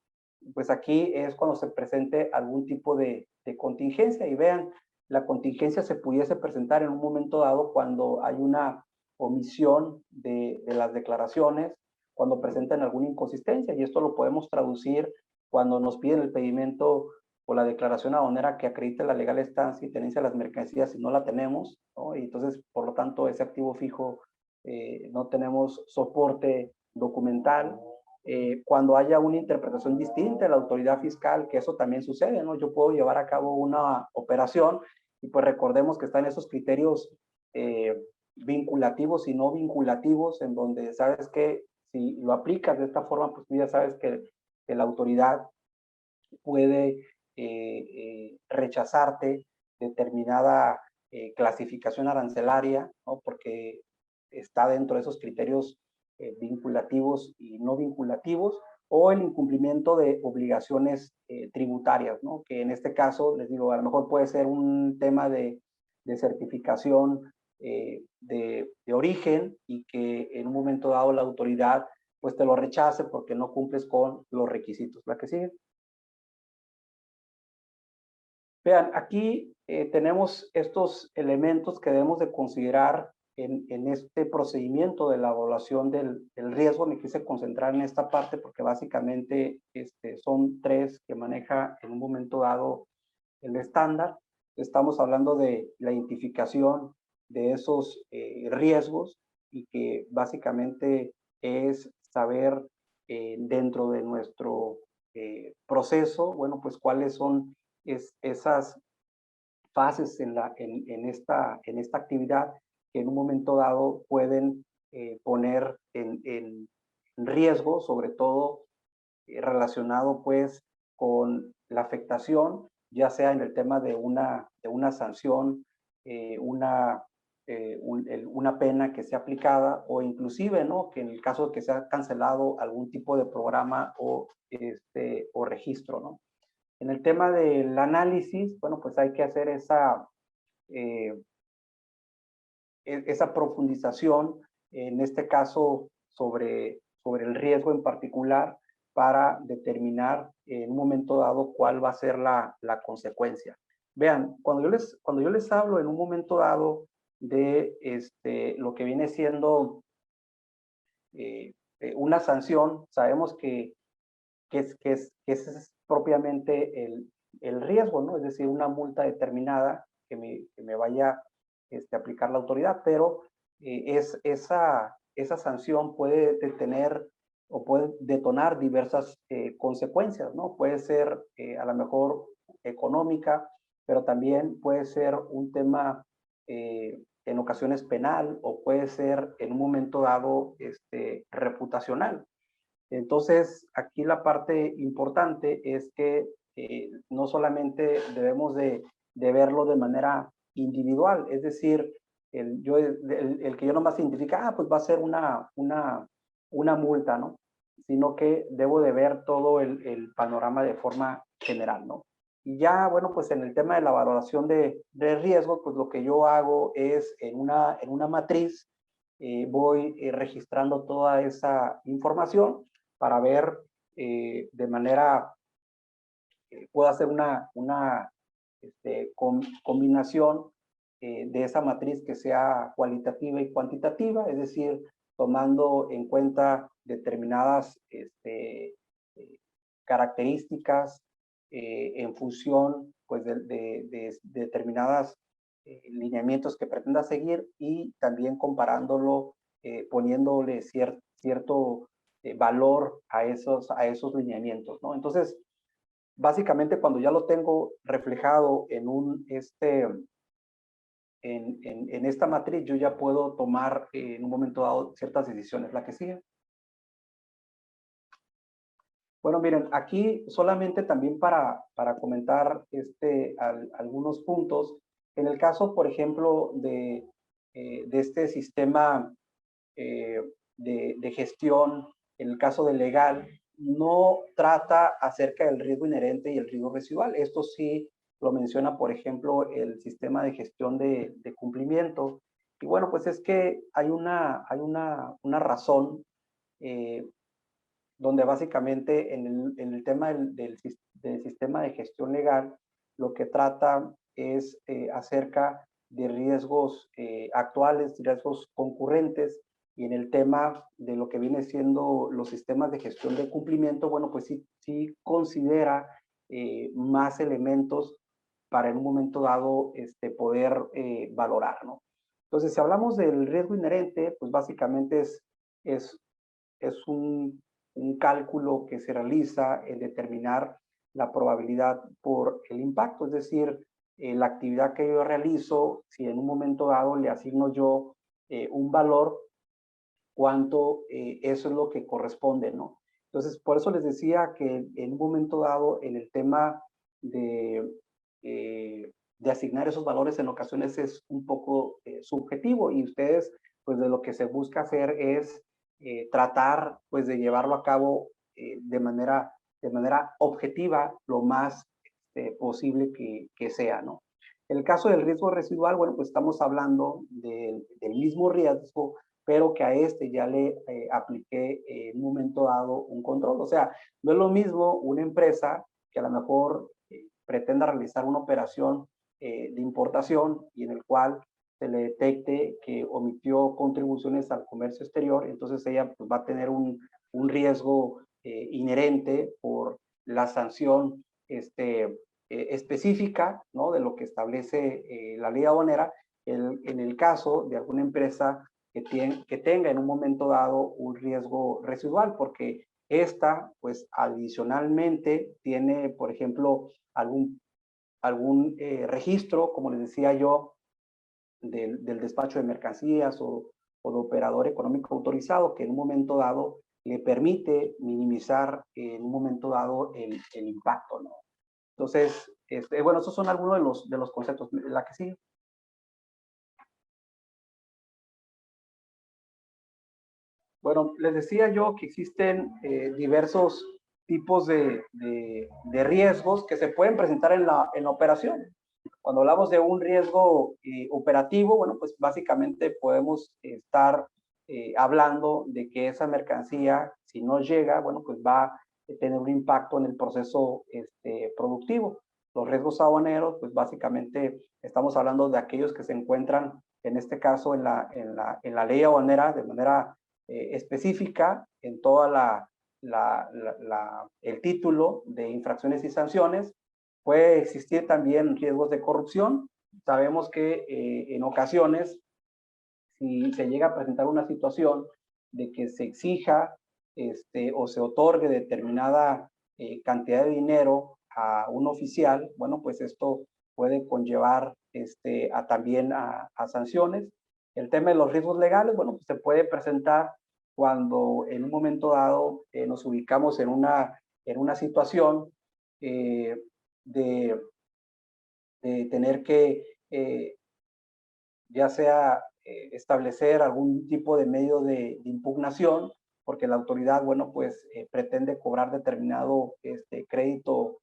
pues aquí es cuando se presente algún tipo de contingencia. Y vean, la contingencia se pudiese presentar en un momento dado cuando hay una omisión de las declaraciones, cuando presentan alguna inconsistencia, y esto lo podemos traducir cuando nos piden el pedimento o la declaración aduanera que acredite la legal estancia y tenencia de las mercancías si no la tenemos, ¿no? Y entonces, por lo tanto, ese activo fijo no tenemos soporte documental. Cuando haya una interpretación distinta de la autoridad fiscal, que eso también sucede, ¿no? Yo puedo llevar a cabo una operación y pues recordemos que están esos criterios vinculativos y no vinculativos, en donde sabes que si lo aplicas de esta forma, pues tú ya sabes que la autoridad puede rechazarte determinada clasificación arancelaria, ¿no? Porque está dentro de esos criterios vinculativos y no vinculativos, o el incumplimiento de obligaciones tributarias, ¿no? Que en este caso, les digo, a lo mejor puede ser un tema de certificación de origen, y que en un momento dado la autoridad pues te lo rechace porque no cumples con los requisitos. ¿La que sigue? Vean, aquí tenemos estos elementos que debemos de considerar en este procedimiento de la evaluación del riesgo. Me quise concentrar en esta parte porque básicamente son tres que maneja en un momento dado el estándar. Estamos hablando de la identificación de esos riesgos, y que básicamente es saber dentro de nuestro proceso, bueno, pues cuáles son esas fases en esta actividad que en un momento dado pueden poner en riesgo, sobre todo relacionado pues con la afectación, ya sea en el tema de una sanción, una pena que sea aplicada, o inclusive, ¿no?, que en el caso de que sea cancelado algún tipo de programa o registro, ¿no? En el tema del análisis, bueno, pues hay que hacer esa profundización, en este caso sobre el riesgo en particular, para determinar en un momento dado cuál va a ser la consecuencia. Vean, cuando yo les hablo en un momento dado de lo que viene siendo una sanción, sabemos que ese es propiamente el riesgo, ¿no? Es decir, una multa determinada que me vaya a aplicar la autoridad, pero esa sanción puede tener o puede detonar diversas consecuencias, ¿no? Puede ser a lo mejor económica, pero también puede ser un tema en ocasiones penal o puede ser en un momento dado reputacional. Entonces, aquí la parte importante es que no solamente debemos de verlo de manera individual, es decir, el que yo nomás identifica, pues va a ser una multa, ¿no? Sino que debo de ver todo el panorama de forma general, ¿no? Y ya, bueno, pues en el tema de la valoración de riesgo, pues lo que yo hago es en una matriz, voy registrando toda esa información para ver de manera, puedo hacer una combinación de esa matriz que sea cualitativa y cuantitativa, es decir, tomando en cuenta determinadas características en función pues, de determinadas lineamientos que pretenda seguir y también comparándolo, poniéndole cierto valor a esos lineamientos, ¿no? Entonces, básicamente cuando ya lo tengo reflejado en esta matriz, yo ya puedo tomar en un momento dado ciertas decisiones. La que sigue. Bueno, miren, aquí solamente también para comentar algunos puntos. En el caso, por ejemplo, de este sistema de gestión, en el caso del legal, no trata acerca del riesgo inherente y el riesgo residual. Esto sí lo menciona, por ejemplo, el sistema de gestión de cumplimiento. Y bueno, pues es que hay una razón donde básicamente en el tema del sistema de gestión legal, lo que trata es acerca de riesgos actuales, riesgos concurrentes, y en el tema de lo que viene siendo los sistemas de gestión de cumplimiento, bueno, pues sí considera más elementos para en un momento dado poder valorar, ¿no? Entonces, si hablamos del riesgo inherente, pues básicamente es un cálculo que se realiza en determinar la probabilidad por el impacto, es decir, la actividad que yo realizo, si en un momento dado le asigno yo un valor, cuánto eso es lo que corresponde, ¿no? Entonces, por eso les decía que en un momento dado, en el tema de asignar esos valores en ocasiones es un poco subjetivo y ustedes, pues de lo que se busca hacer es tratar pues de llevarlo a cabo de manera objetiva lo más posible que sea, ¿no? En el caso del riesgo residual, bueno, pues estamos hablando del mismo riesgo, pero que a ya le apliqué en un momento dado un control. O sea, no es lo mismo una empresa que a lo mejor pretenda realizar una operación de importación y en el cual se le detecte que omitió contribuciones al comercio exterior, entonces ella pues, va a tener un riesgo inherente por la sanción específica, ¿no? De lo que establece la ley aduanera. En el caso de alguna empresa que tenga en un momento dado un riesgo residual, porque esta, pues adicionalmente tiene, por ejemplo, algún registro, como les decía yo, del despacho de mercancías o de operador económico autorizado, que en un momento dado le permite minimizar en un momento dado el impacto, ¿no? Entonces, bueno, esos son algunos de los conceptos. La que sigue. Bueno, les decía yo que existen diversos tipos de riesgos que se pueden presentar en la operación. Cuando hablamos de un riesgo operativo, bueno, pues básicamente podemos estar hablando de que esa mercancía, si no llega, bueno, pues va a tener un impacto en el proceso productivo. Los riesgos aduaneros, pues básicamente estamos hablando de aquellos que se encuentran, en este caso, en la ley aduanera de manera específica en toda el título de infracciones y sanciones. Puede existir también riesgos de corrupción. Sabemos que en ocasiones, si se llega a presentar una situación de que se exija o se otorgue determinada cantidad de dinero a un oficial, bueno, pues esto puede conllevar también a sanciones. El tema de los riesgos legales, bueno, pues se puede presentar cuando en un momento dado nos ubicamos en una situación de tener que ya sea establecer algún tipo de medio de impugnación, porque la autoridad, bueno, pues pretende cobrar determinado crédito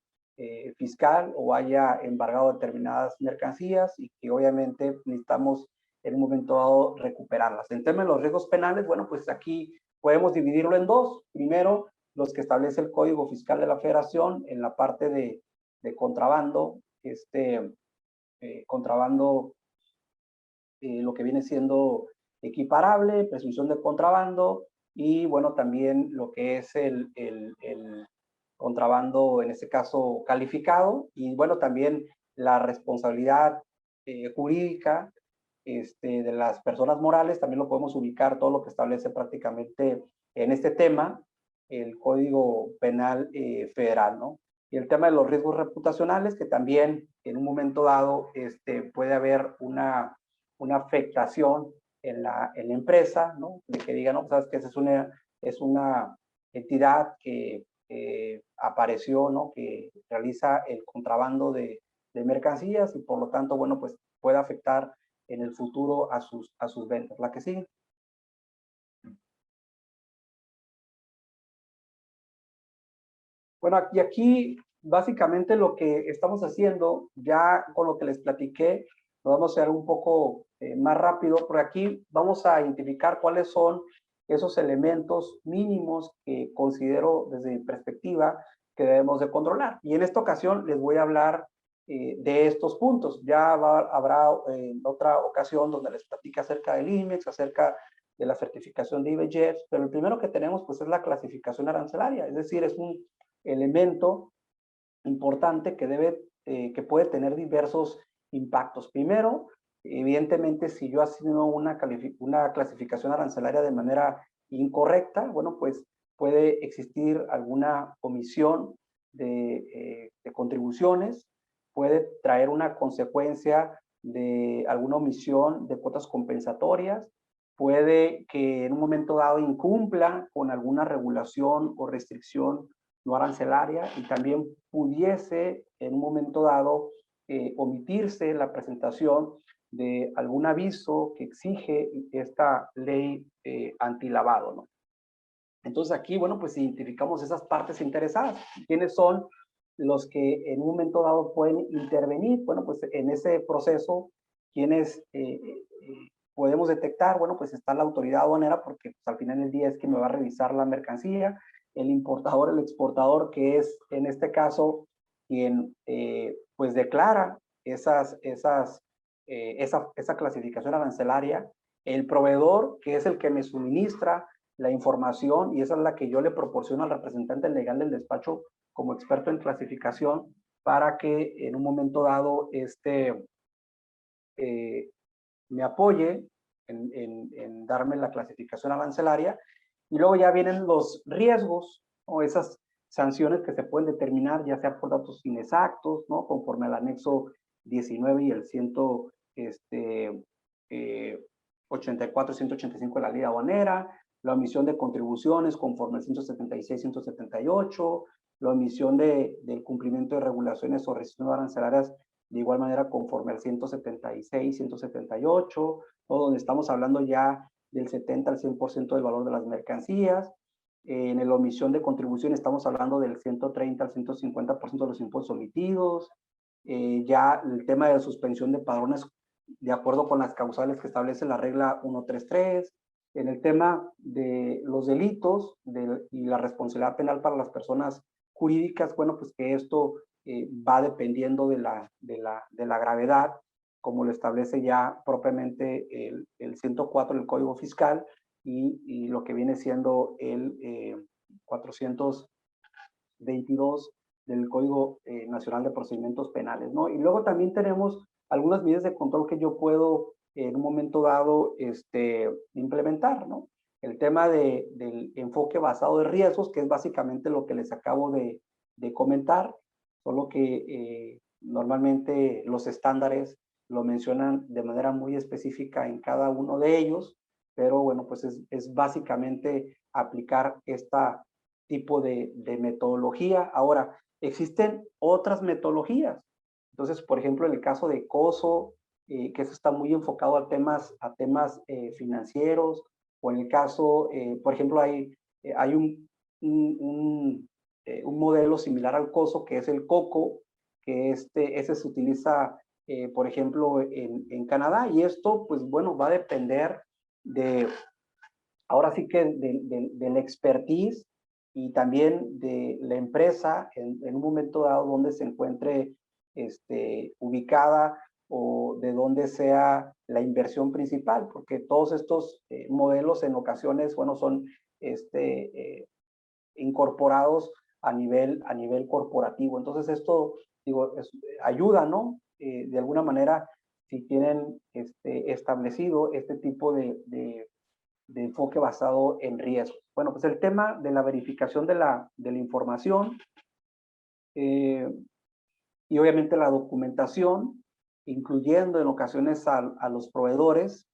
fiscal o haya embargado determinadas mercancías y que obviamente necesitamos en un momento dado recuperarlas. En tema de los riesgos penales, bueno, pues aquí podemos dividirlo en dos. Primero, los que establece el Código Fiscal de la Federación en la parte de contrabando, contrabando lo que viene siendo equiparable, presunción de contrabando y bueno, también lo que es el contrabando, en este caso calificado, y bueno, también la responsabilidad jurídica de las personas morales, también lo podemos ubicar todo lo que establece prácticamente en este tema el Código Penal Federal, ¿no? Y el tema de los riesgos reputacionales, que también en un momento dado puede haber una afectación en la empresa, ¿no? De que digan, no, sabes que esa es una entidad que apareció, ¿no? Que realiza el contrabando de mercancías y por lo tanto, bueno, pues puede afectar en el futuro a sus ventas. La que sigue. Bueno, y aquí básicamente lo que estamos haciendo, ya con lo que les platiqué, lo vamos a hacer un poco más rápido. Por aquí vamos a identificar cuáles son esos elementos mínimos que considero desde mi perspectiva que debemos de controlar. Y en esta ocasión les voy a hablar de estos puntos. Ya habrá otra ocasión donde les platique acerca del IMEX, acerca de la certificación de IBJEF, pero el primero que tenemos pues es la clasificación arancelaria, es decir, es un elemento importante que puede tener diversos impactos. Primero, evidentemente, si yo asigno una clasificación arancelaria de manera incorrecta, bueno, pues puede existir alguna omisión de contribuciones, puede traer una consecuencia de alguna omisión de cuotas compensatorias, puede que en un momento dado incumpla con alguna regulación o restricción no arancelaria y también pudiese en un momento dado omitirse la presentación de algún aviso que exige esta ley antilavado, ¿no? Entonces aquí, bueno, pues identificamos esas partes interesadas. ¿Quiénes son los que en un momento dado pueden intervenir? Bueno, pues en ese proceso, ¿quiénes podemos detectar? Bueno, pues está la autoridad aduanera porque pues, al final del día es quien me va a revisar la mercancía, el importador, el exportador, que es en este caso quien pues declara esa clasificación arancelaria, el proveedor, que es el que me suministra la información y esa es la que yo le proporciono al representante legal del despacho como experto en clasificación para que en un momento dado me apoye en darme la clasificación arancelaria. Y luego ya vienen los riesgos o esas sanciones que se pueden determinar, ya sea por datos inexactos, ¿no? Conforme al anexo 19 y el 184 y 185 de la ley aduanera, la omisión de contribuciones conforme al 176 y 178, la omisión del cumplimiento de regulaciones o restricciones arancelarias de igual manera conforme al 176, 178, ¿no? Donde estamos hablando ya del 70 al 100% del valor de las mercancías. En la omisión de contribución estamos hablando del 130 al 150% de los impuestos omitidos. Ya el tema de la suspensión de padrones de acuerdo con las causales que establece la regla 133. En el tema de los delitos y la responsabilidad penal para las personas jurídicas, bueno, pues que esto va dependiendo de la gravedad, como lo establece ya propiamente el 104 del Código Fiscal, y lo que viene siendo el 422 del Código Nacional de Procedimientos Penales, ¿no? Y luego también tenemos algunas medidas de control que yo puedo en un momento dado implementar, ¿no? El tema del enfoque basado en riesgos, que es básicamente lo que les acabo de comentar, solo que normalmente los estándares lo mencionan de manera muy específica en cada uno de ellos, pero bueno, pues es básicamente aplicar esta tipo de metodología. Ahora, existen otras metodologías. Entonces, por ejemplo, en el caso de COSO, que eso está muy enfocado a temas financieros, o en el caso, por ejemplo, hay un modelo similar al COSO, que es el COCO, que ese se utiliza, por ejemplo, en Canadá, y esto, pues bueno, va a depender ahora sí que del expertise y también de la empresa en un momento dado donde se encuentre ubicada o de donde sea la inversión principal, porque todos estos modelos en ocasiones, bueno, son incorporados a nivel corporativo. Entonces esto, digo, ayuda, ¿no? De alguna manera, si tienen establecido este tipo de enfoque basado en riesgos. Bueno, pues el tema de la verificación de la información y obviamente la documentación, incluyendo en ocasiones a los proveedores,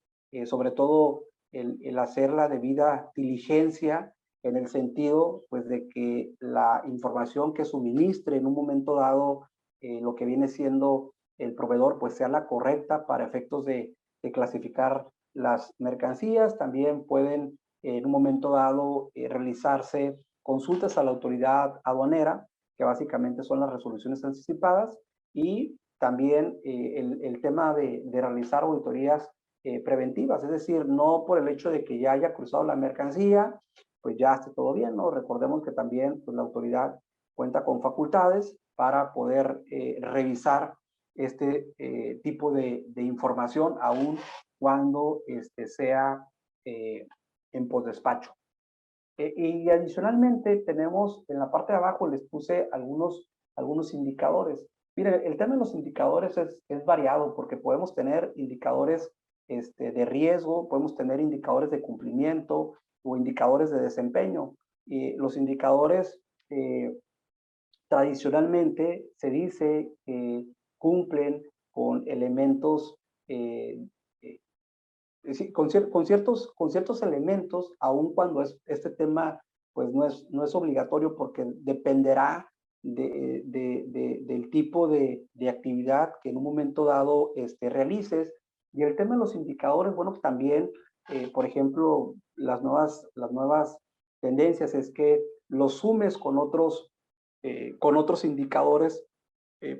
sobre todo el hacer la debida diligencia en el sentido pues de que la información que suministre en un momento dado lo que viene siendo el proveedor pues sea la correcta para efectos de clasificar las mercancías. También pueden en un momento dado realizarse consultas a la autoridad aduanera, que básicamente son las resoluciones anticipadas, y también el tema de realizar auditorías preventivas, es decir, no por el hecho de que ya haya cruzado la mercancía, pues ya esté todo bien, ¿no? Recordemos que también pues, la autoridad cuenta con facultades para poder revisar este tipo de información, aún cuando sea en posdespacho. Y adicionalmente tenemos en la parte de abajo, les puse algunos indicadores. Miren, el tema de los indicadores es variado porque podemos tener indicadores de riesgo, podemos tener indicadores de cumplimiento o indicadores de desempeño. Y los indicadores tradicionalmente se dice que cumplen con elementos con ciertos elementos, aun cuando este tema pues no es obligatorio porque dependerá del tipo de actividad que en un momento dado realices. Y el tema de los indicadores, bueno, también, por ejemplo, las nuevas tendencias es que los sumes con otros indicadores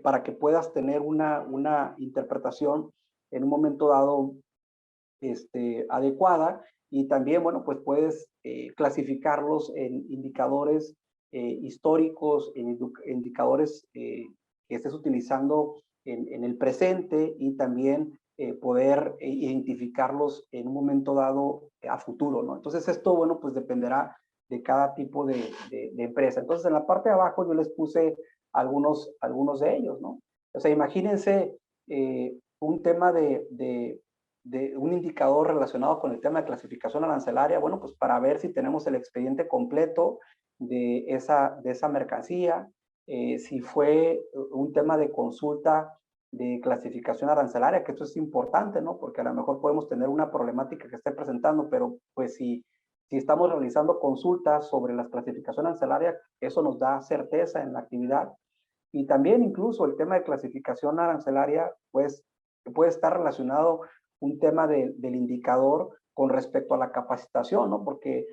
para que puedas tener una interpretación en un momento dado adecuada, y también, bueno, pues puedes clasificarlos en indicadores históricos, en indicadores que estés utilizando en el presente, y también poder identificarlos en un momento dado a futuro, ¿no? Entonces esto, bueno, pues dependerá de cada tipo de empresa. Entonces en la parte de abajo yo les puse algunos de ellos, ¿no? O sea, imagínense un tema de un indicador relacionado con el tema de clasificación arancelaria, bueno, pues para ver si tenemos el expediente completo de esa mercancía, si fue un tema de consulta de clasificación arancelaria, que esto es importante, ¿no? Porque a lo mejor podemos tener una problemática que esté presentando, pero pues si estamos realizando consultas sobre la clasificación arancelaria, eso nos da certeza en la actividad. Y también incluso el tema de clasificación arancelaria, pues puede estar relacionado un tema del indicador con respecto a la capacitación, ¿no? Porque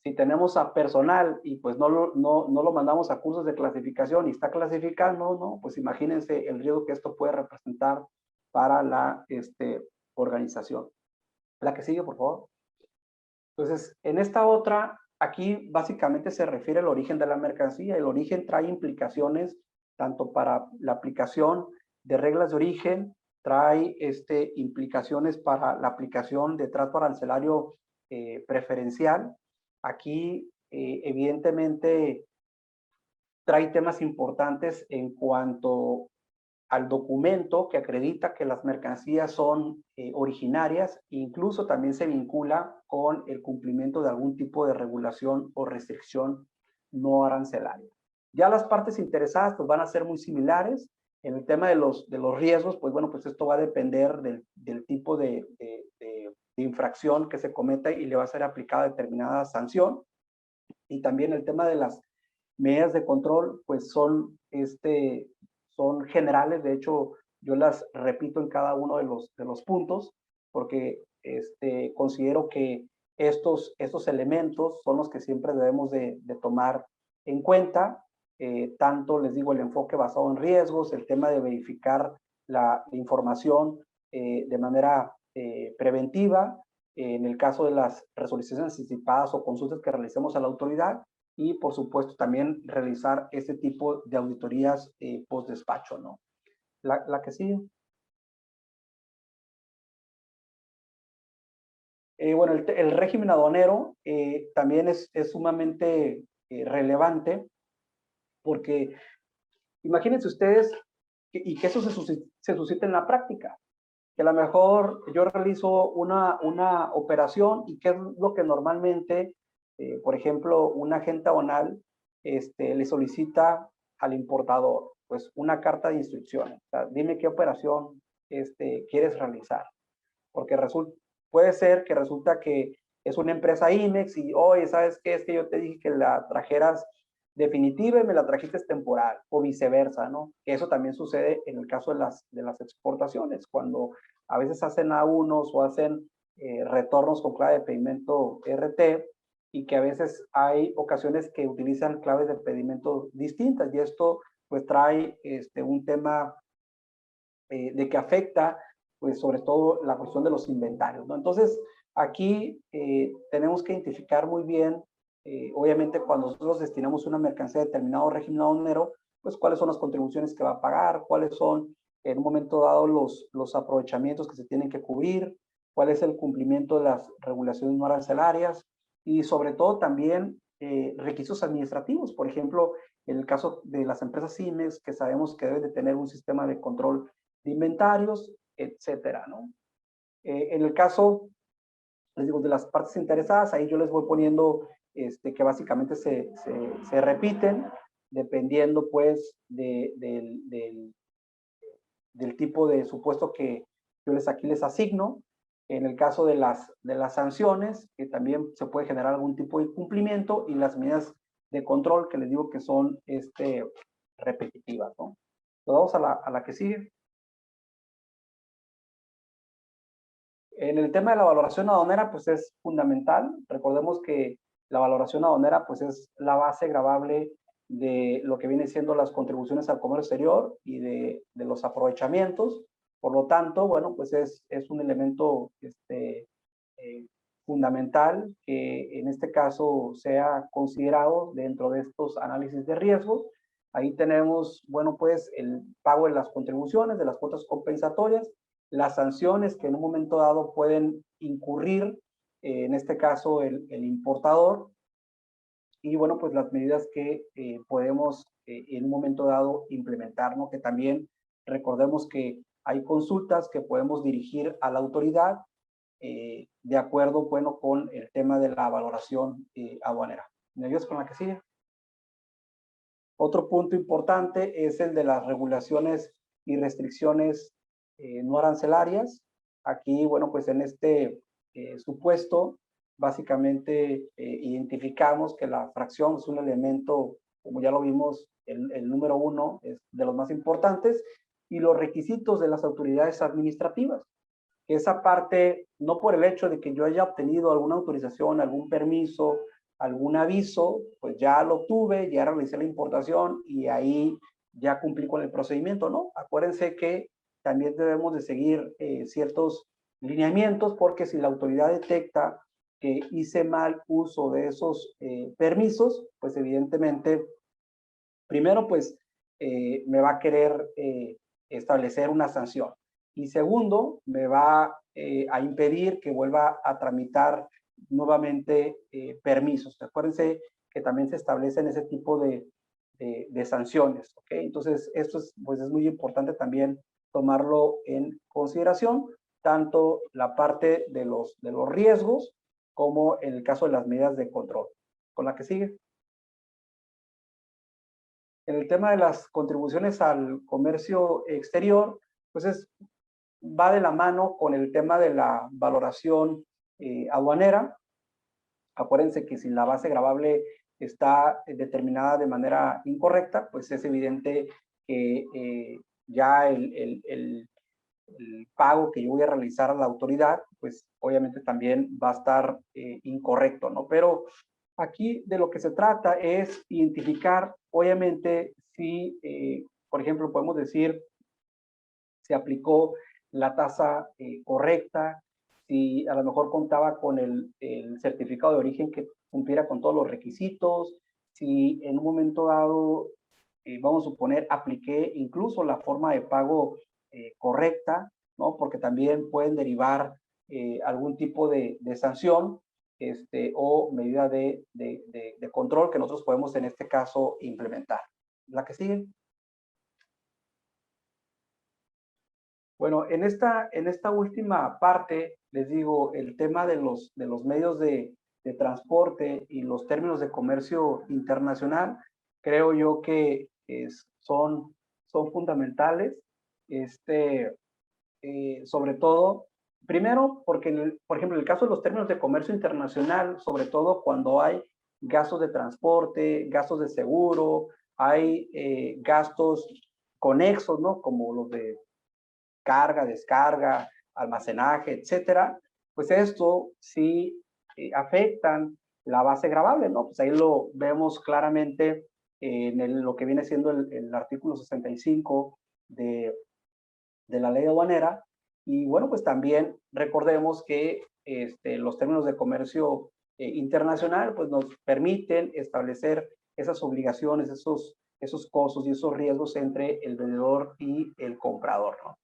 si tenemos a personal y pues no lo mandamos a cursos de clasificación y está clasificando, ¿no? Pues imagínense el riesgo que esto puede representar para la organización. La que sigue, por favor. Entonces, en esta otra, aquí básicamente se refiere al origen de la mercancía. El origen trae implicaciones tanto para la aplicación de reglas de origen, trae implicaciones para la aplicación de trato arancelario preferencial. Aquí, evidentemente, trae temas importantes en cuanto al documento que acredita que las mercancías son originarias, incluso también se vincula con el cumplimiento de algún tipo de regulación o restricción no arancelaria. Ya las partes interesadas pues van a ser muy similares. En el tema de los riesgos, pues bueno, pues esto va a depender del tipo de infracción que se cometa y le va a ser aplicada determinada sanción. Y también el tema de las medidas de control, pues son generales. De hecho, yo las repito en cada uno de los puntos, porque considero que estos elementos son los que siempre debemos de tomar en cuenta. Tanto, les digo, el enfoque basado en riesgos, el tema de verificar la información de manera preventiva, en el caso de las resoluciones anticipadas o consultas que realicemos a la autoridad, y por supuesto también realizar este tipo de auditorías post despacho, ¿no? La que sigue. Bueno, el régimen aduanero también es sumamente relevante, porque imagínense ustedes y que eso se suscite en la práctica, que a lo mejor yo realizo una operación y qué es lo que normalmente, por ejemplo, un agente aduanal le solicita al importador, pues una carta de instrucciones. O sea, dime qué operación quieres realizar, porque puede ser que resulta que es una empresa IMEX y, oye, ¿sabes qué? Es que yo te dije que la trajeras definitiva y me la trajiste temporal, o viceversa, ¿no? Que eso también sucede en el caso de las exportaciones, cuando a veces hacen A1s o hacen retornos con clave de pedimento RT, y que a veces hay ocasiones que utilizan claves de pedimento distintas, y esto pues trae un tema de que afecta pues sobre todo la cuestión de los inventarios, ¿no? Entonces aquí tenemos que identificar muy bien, obviamente cuando nosotros destinamos una mercancía a determinado régimen aduanero, pues cuáles son las contribuciones que va a pagar, cuáles son en un momento dado los aprovechamientos que se tienen que cubrir, cuál es el cumplimiento de las regulaciones no arancelarias, y sobre todo también requisitos administrativos. Por ejemplo, en el caso de las empresas IMEX, que sabemos que deben de tener un sistema de control de inventarios, etcétera, ¿no? En el caso, les digo, de las partes interesadas, ahí yo les voy poniendo que básicamente se repiten dependiendo pues del tipo de supuesto que yo aquí les asigno. En el caso de las sanciones, que también se puede generar algún tipo de incumplimiento, y las medidas de control que les digo que son repetitivas, ¿no? Vamos a la que sigue. En el tema de la valoración aduanera, pues es fundamental. Recordemos que la valoración aduanera, pues es la base gravable de lo que viene siendo las contribuciones al comercio exterior y de los aprovechamientos. Por lo tanto, bueno, pues es un elemento fundamental que en este caso sea considerado dentro de estos análisis de riesgos. Ahí tenemos, bueno, pues el pago de las contribuciones, de las cuotas compensatorias, las sanciones que en un momento dado pueden incurrir, en este caso el importador, y bueno, pues las medidas que podemos en un momento dado implementar, ¿no? Que también recordemos que hay consultas que podemos dirigir a la autoridad de acuerdo, bueno, con el tema de la valoración aduanera. ¿Me ayudas con la que sigue? Otro punto importante es el de las regulaciones y restricciones no arancelarias. Aquí, bueno, pues en este supuesto, básicamente identificamos que la fracción es un elemento, como ya lo vimos, el número 1 es de los más importantes, y los requisitos de las autoridades administrativas. Esa parte, no por el hecho de que yo haya obtenido alguna autorización, algún permiso, algún aviso, pues ya lo obtuve, ya realicé la importación y ahí ya cumplí con el procedimiento, ¿no? Acuérdense que también debemos de seguir ciertos lineamientos, porque si la autoridad detecta que hice mal uso de esos permisos, pues evidentemente, primero pues me va a querer establecer una sanción. Y segundo, me va a impedir que vuelva a tramitar nuevamente permisos. Acuérdense que también se establecen ese tipo de sanciones, ¿ok? Entonces, esto es, pues, es muy importante también tomarlo en consideración, tanto la parte de los riesgos como en el caso de las medidas de control. Con la que sigue. En el tema de las contribuciones al comercio exterior, pues va de la mano con el tema de la valoración aduanera. Acuérdense que si la base gravable está determinada de manera incorrecta, pues es evidente que ya el pago que yo voy a realizar a la autoridad, pues obviamente también va a estar incorrecto, ¿no? Pero aquí de lo que se trata es identificar, obviamente, si, por ejemplo, podemos decir, se aplicó la tasa correcta, si a lo mejor contaba con el certificado de origen que cumpliera con todos los requisitos, si en un momento dado, vamos a suponer, apliqué incluso la forma de pago correcta, ¿no? Porque también pueden derivar algún tipo de sanción o medida de control que nosotros podemos en este caso implementar. La que sigue. Bueno, en esta última parte, les digo, el tema de los medios de transporte y los términos de comercio internacional, creo yo que son fundamentales, sobre todo, primero, porque, por ejemplo, en el caso de los términos de comercio internacional, sobre todo cuando hay gastos de transporte, gastos de seguro, hay gastos conexos, ¿no? Como los de carga, descarga, almacenaje, etcétera, pues esto sí afectan la base gravable, ¿no? Pues ahí lo vemos claramente en lo que viene siendo el artículo 65 de la ley aduanera. Y bueno, pues también recordemos que los términos de comercio internacional pues nos permiten establecer esas obligaciones, esos costos y esos riesgos entre el vendedor y el comprador, ¿no?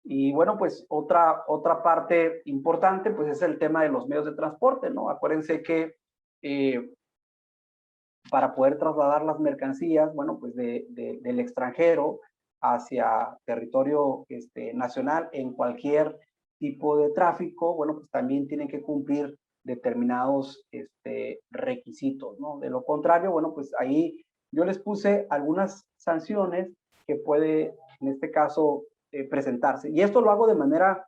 Y bueno, pues otra parte importante pues es el tema de los medios de transporte, ¿no? Acuérdense que para poder trasladar las mercancías, bueno, pues del extranjero hacia territorio nacional en cualquier tipo de tráfico, bueno, pues también tienen que cumplir determinados requisitos, ¿no? De lo contrario, bueno, pues ahí yo les puse algunas sanciones que puede, en este caso, presentarse. Y esto lo hago de manera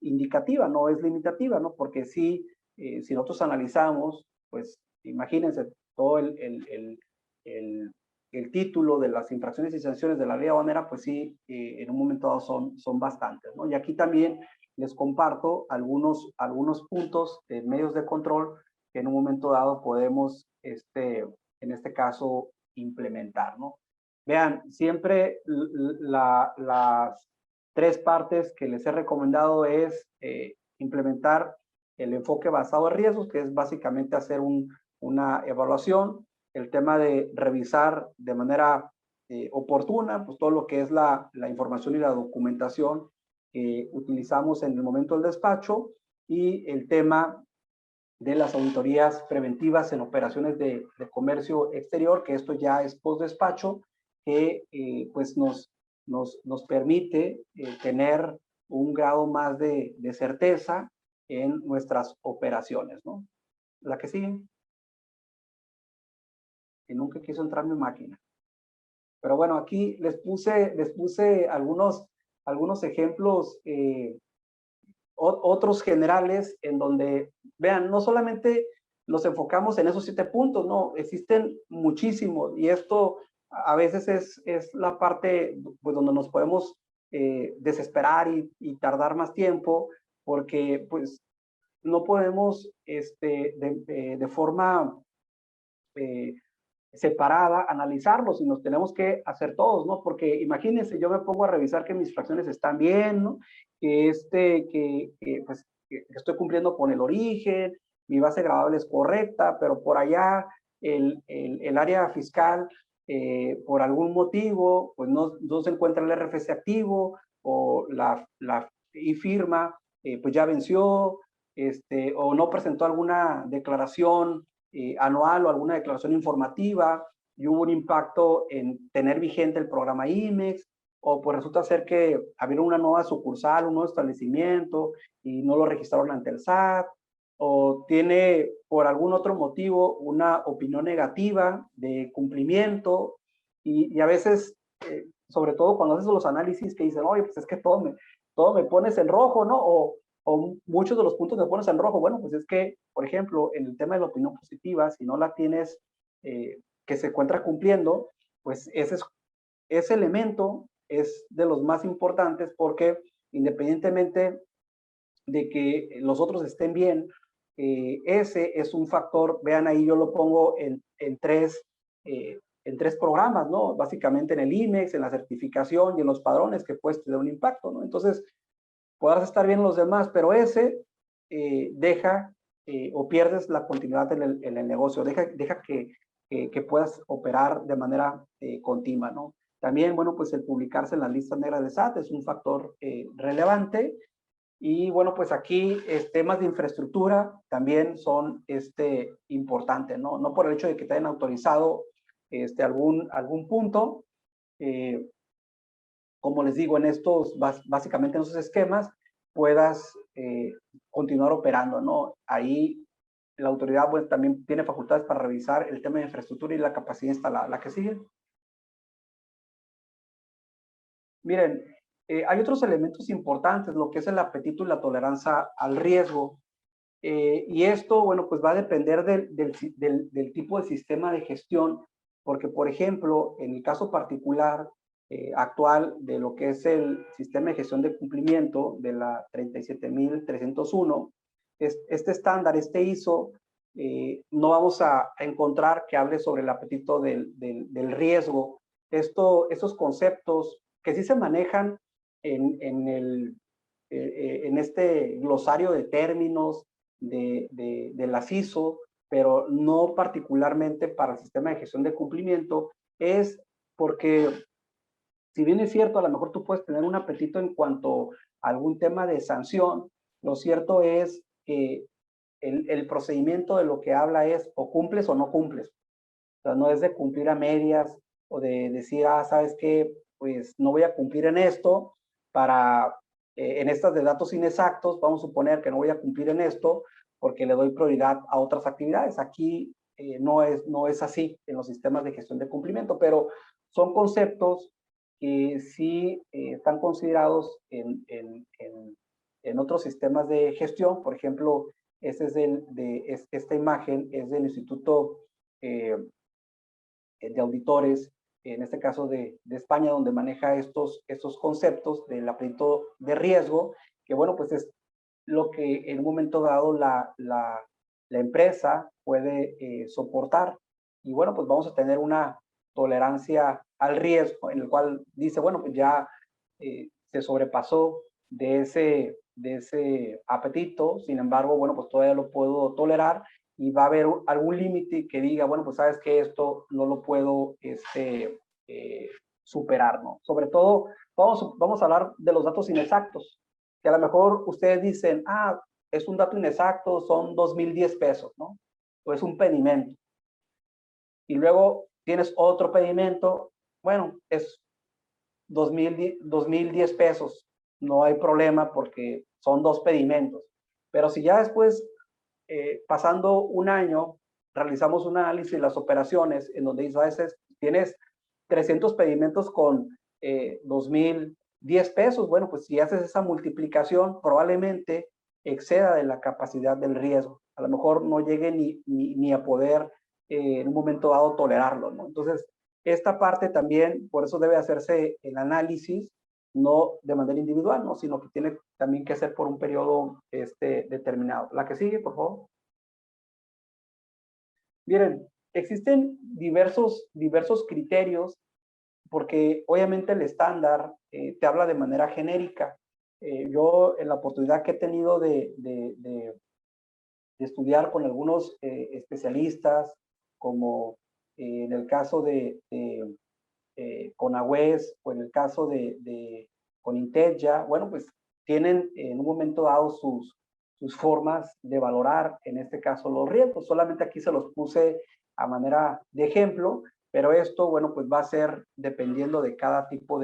indicativa, no es limitativa, ¿no? Porque si nosotros analizamos, pues imagínense, todo el título de las infracciones y sanciones de la ley aduanera, pues sí, en un momento dado son bastantes, ¿no? Y aquí también les comparto algunos puntos de medios de control que en un momento dado podemos, en este caso, implementar, ¿no? Vean, siempre las tres partes que les he recomendado es implementar el enfoque basado en riesgos, que es básicamente hacer una evaluación, el tema de revisar de manera oportuna, pues todo lo que es la información y la documentación que utilizamos en el momento del despacho, y el tema de las auditorías preventivas en operaciones de comercio exterior, que esto ya es post despacho, que pues nos permite tener un grado más de certeza en nuestras operaciones, ¿no? La que sigue. Que nunca quiso entrar mi máquina. Pero bueno, aquí les puse algunos ejemplos, otros generales, en donde, vean, no solamente nos enfocamos en esos 7 puntos, no, existen muchísimos, y esto a veces es la parte pues, donde nos podemos desesperar y tardar más tiempo, porque pues no podemos de forma separada analizarlos, y nos tenemos que hacer todos, ¿no? Porque imagínense, yo me pongo a revisar que mis fracciones están bien, ¿no? Que estoy cumpliendo con el origen, mi base gravable es correcta, pero por allá el área fiscal, por algún motivo, pues no se encuentra el RFC activo, o la firma pues ya venció, o no presentó alguna declaración anual o alguna declaración informativa y hubo un impacto en tener vigente el programa IMEX, o pues resulta ser que había una nueva sucursal, un nuevo establecimiento y no lo registraron ante el SAT, o tiene por algún otro motivo una opinión negativa de cumplimiento y a veces, sobre todo cuando haces los análisis que dicen, oye, pues es que todo me pones en rojo, ¿no? O muchos de los puntos me pones en rojo. Bueno, pues es que, por ejemplo, en el tema de la opinión positiva, si no la tienes que se encuentra cumpliendo, pues ese elemento es de los más importantes porque independientemente de que los otros estén bien, ese es un factor, vean ahí yo lo pongo en tres programas, ¿no? Básicamente en el IMEX, en la certificación y en los padrones que puedes tener un impacto, ¿no? Entonces, podrás estar bien los demás, pero ese deja o pierdes la continuidad en el negocio, deja que puedas operar de manera continua, ¿no? También, bueno, pues el publicarse en las listas negras de SAT es un factor relevante. Y bueno, pues aquí temas de infraestructura también son importantes, ¿no? No por el hecho de que te hayan autorizado algún punto, como les digo, en estos, básicamente en esos esquemas, puedas continuar operando, ¿no? Ahí la autoridad pues, también tiene facultades para revisar el tema de infraestructura y la capacidad instalada. La que sigue. Miren, hay otros elementos importantes, lo que es el apetito y la tolerancia al riesgo. Y esto, bueno, pues va a depender del tipo de sistema de gestión, porque, por ejemplo, en el caso particular actual de lo que es el sistema de gestión de cumplimiento de la 37301, este estándar, este ISO, no vamos a encontrar que hable sobre el apetito del riesgo. Estos conceptos que sí se manejan en este glosario de términos de la ISO, pero no particularmente para el sistema de gestión de cumplimiento, es porque, si bien es cierto, a lo mejor tú puedes tener un apetito en cuanto a algún tema de sanción, lo cierto es que el procedimiento de lo que habla es o cumples o no cumples. O sea, no es de cumplir a medias o de decir, ¿sabes qué? Pues no voy a cumplir en esto para, en estas de datos inexactos, vamos a suponer que no voy a cumplir en esto porque le doy prioridad a otras actividades. Aquí no es así en los sistemas de gestión de cumplimiento, pero son conceptos que sí están considerados en otros sistemas de gestión. Por ejemplo, esta imagen es del Instituto de Auditores, en este caso de España, donde maneja estos conceptos del apetito de riesgo, que bueno, pues es lo que en un momento dado la empresa puede soportar. Y bueno, pues vamos a tener una tolerancia al riesgo en el cual dice, bueno, pues ya se sobrepasó de ese apetito, sin embargo, bueno, pues todavía lo puedo tolerar y va a haber algún límite que diga, bueno, pues sabes que esto no lo puedo superar, ¿no? Sobre todo, vamos a hablar de los datos inexactos, que a lo mejor ustedes dicen, es un dato inexacto, son 2,010 pesos, ¿no? O es un pedimento. Y luego tienes otro pedimento, bueno, es 2,010 pesos, no hay problema porque son dos pedimentos. Pero si ya después, pasando un año, realizamos un análisis de las operaciones en donde a veces tienes 300 pedimentos con 2,010 pesos, bueno, pues si haces esa multiplicación, probablemente exceda de la capacidad del riesgo. A lo mejor no llegue ni a poder en un momento dado tolerarlo, ¿no? Entonces, esta parte también, por eso debe hacerse el análisis, no de manera individual, ¿no? Sino que tiene también que ser por un periodo determinado. La que sigue, por favor. Miren, existen diversos criterios porque obviamente el estándar te habla de manera genérica. Yo en la oportunidad que he tenido de estudiar con algunos especialistas, como en el caso de Conagües o en el caso de Conintel, bueno, pues tienen en un momento dado sus sus formas de valorar, en este caso, los riesgos. Solamente aquí se los puse a manera de ejemplo, pero esto, bueno, pues va a ser dependiendo de cada tipo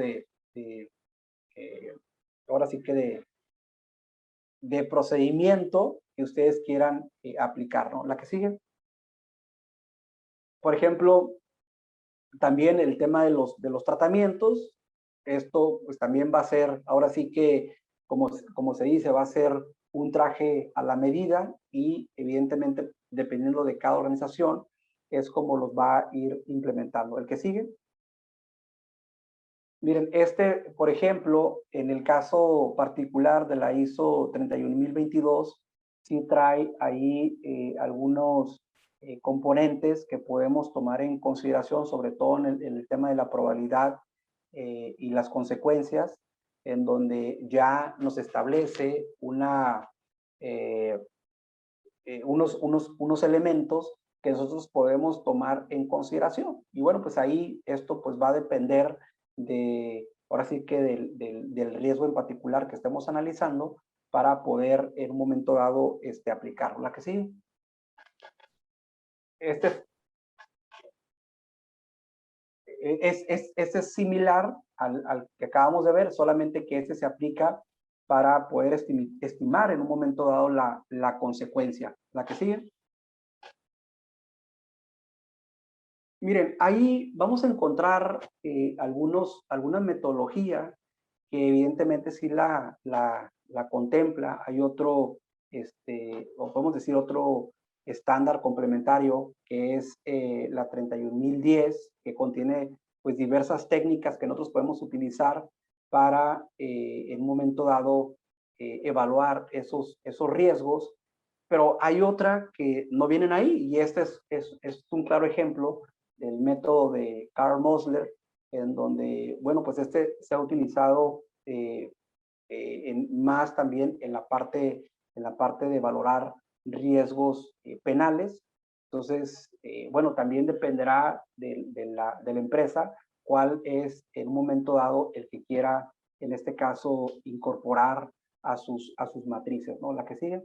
ahora sí que de procedimiento que ustedes quieran aplicar, ¿no? La que sigue. Por ejemplo, también el tema de los tratamientos. Esto pues también va a ser, ahora sí que, como se dice, va a ser un traje a la medida y evidentemente, dependiendo de cada organización, es como los va a ir implementando. El que sigue. Miren, por ejemplo, en el caso particular de la ISO 31022, sí trae ahí algunos componentes que podemos tomar en consideración, sobre todo en el tema de la probabilidad y las consecuencias, en donde ya nos establece unos elementos que nosotros podemos tomar en consideración. Y bueno, pues ahí esto pues va a depender ahora sí que del riesgo en particular que estemos analizando para poder en un momento dado aplicarlo. La que sigue. Este es similar al que acabamos de ver, solamente que este se aplica para poder estimar en un momento dado la consecuencia. La que sigue. Miren, ahí vamos a encontrar alguna metodología que evidentemente sí la contempla. Hay otro, o podemos decir otro estándar complementario, que es la 31010, que contiene pues diversas técnicas que nosotros podemos utilizar para en un momento dado evaluar esos riesgos. Pero hay otra que no vienen ahí, y este es un claro ejemplo del método de Carl Mosler, en donde, bueno, pues se ha utilizado más también en la parte de valorar riesgos penales. Entonces, bueno, también dependerá de la empresa cuál es en un momento dado el que quiera, en este caso, incorporar a sus matrices, ¿no? La que sigue.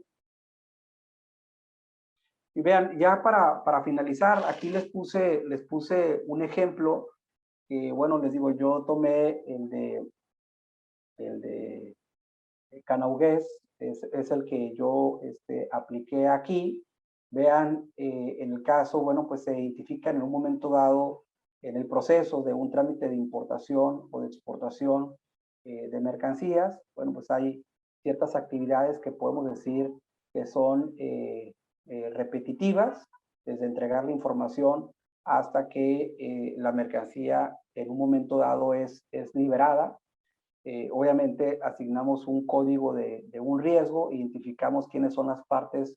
Y vean, ya para finalizar, aquí les puse un ejemplo que, bueno, les digo, yo tomé el de Canaugués, es el que yo apliqué aquí. Vean, en el caso, bueno, pues se identifica en un momento dado en el proceso de un trámite de importación o de exportación de mercancías. Bueno, pues hay ciertas actividades que podemos decir que son repetitivas, desde entregar la información hasta que la mercancía en un momento dado es liberada. Obviamente asignamos un código de un riesgo, identificamos quiénes son las partes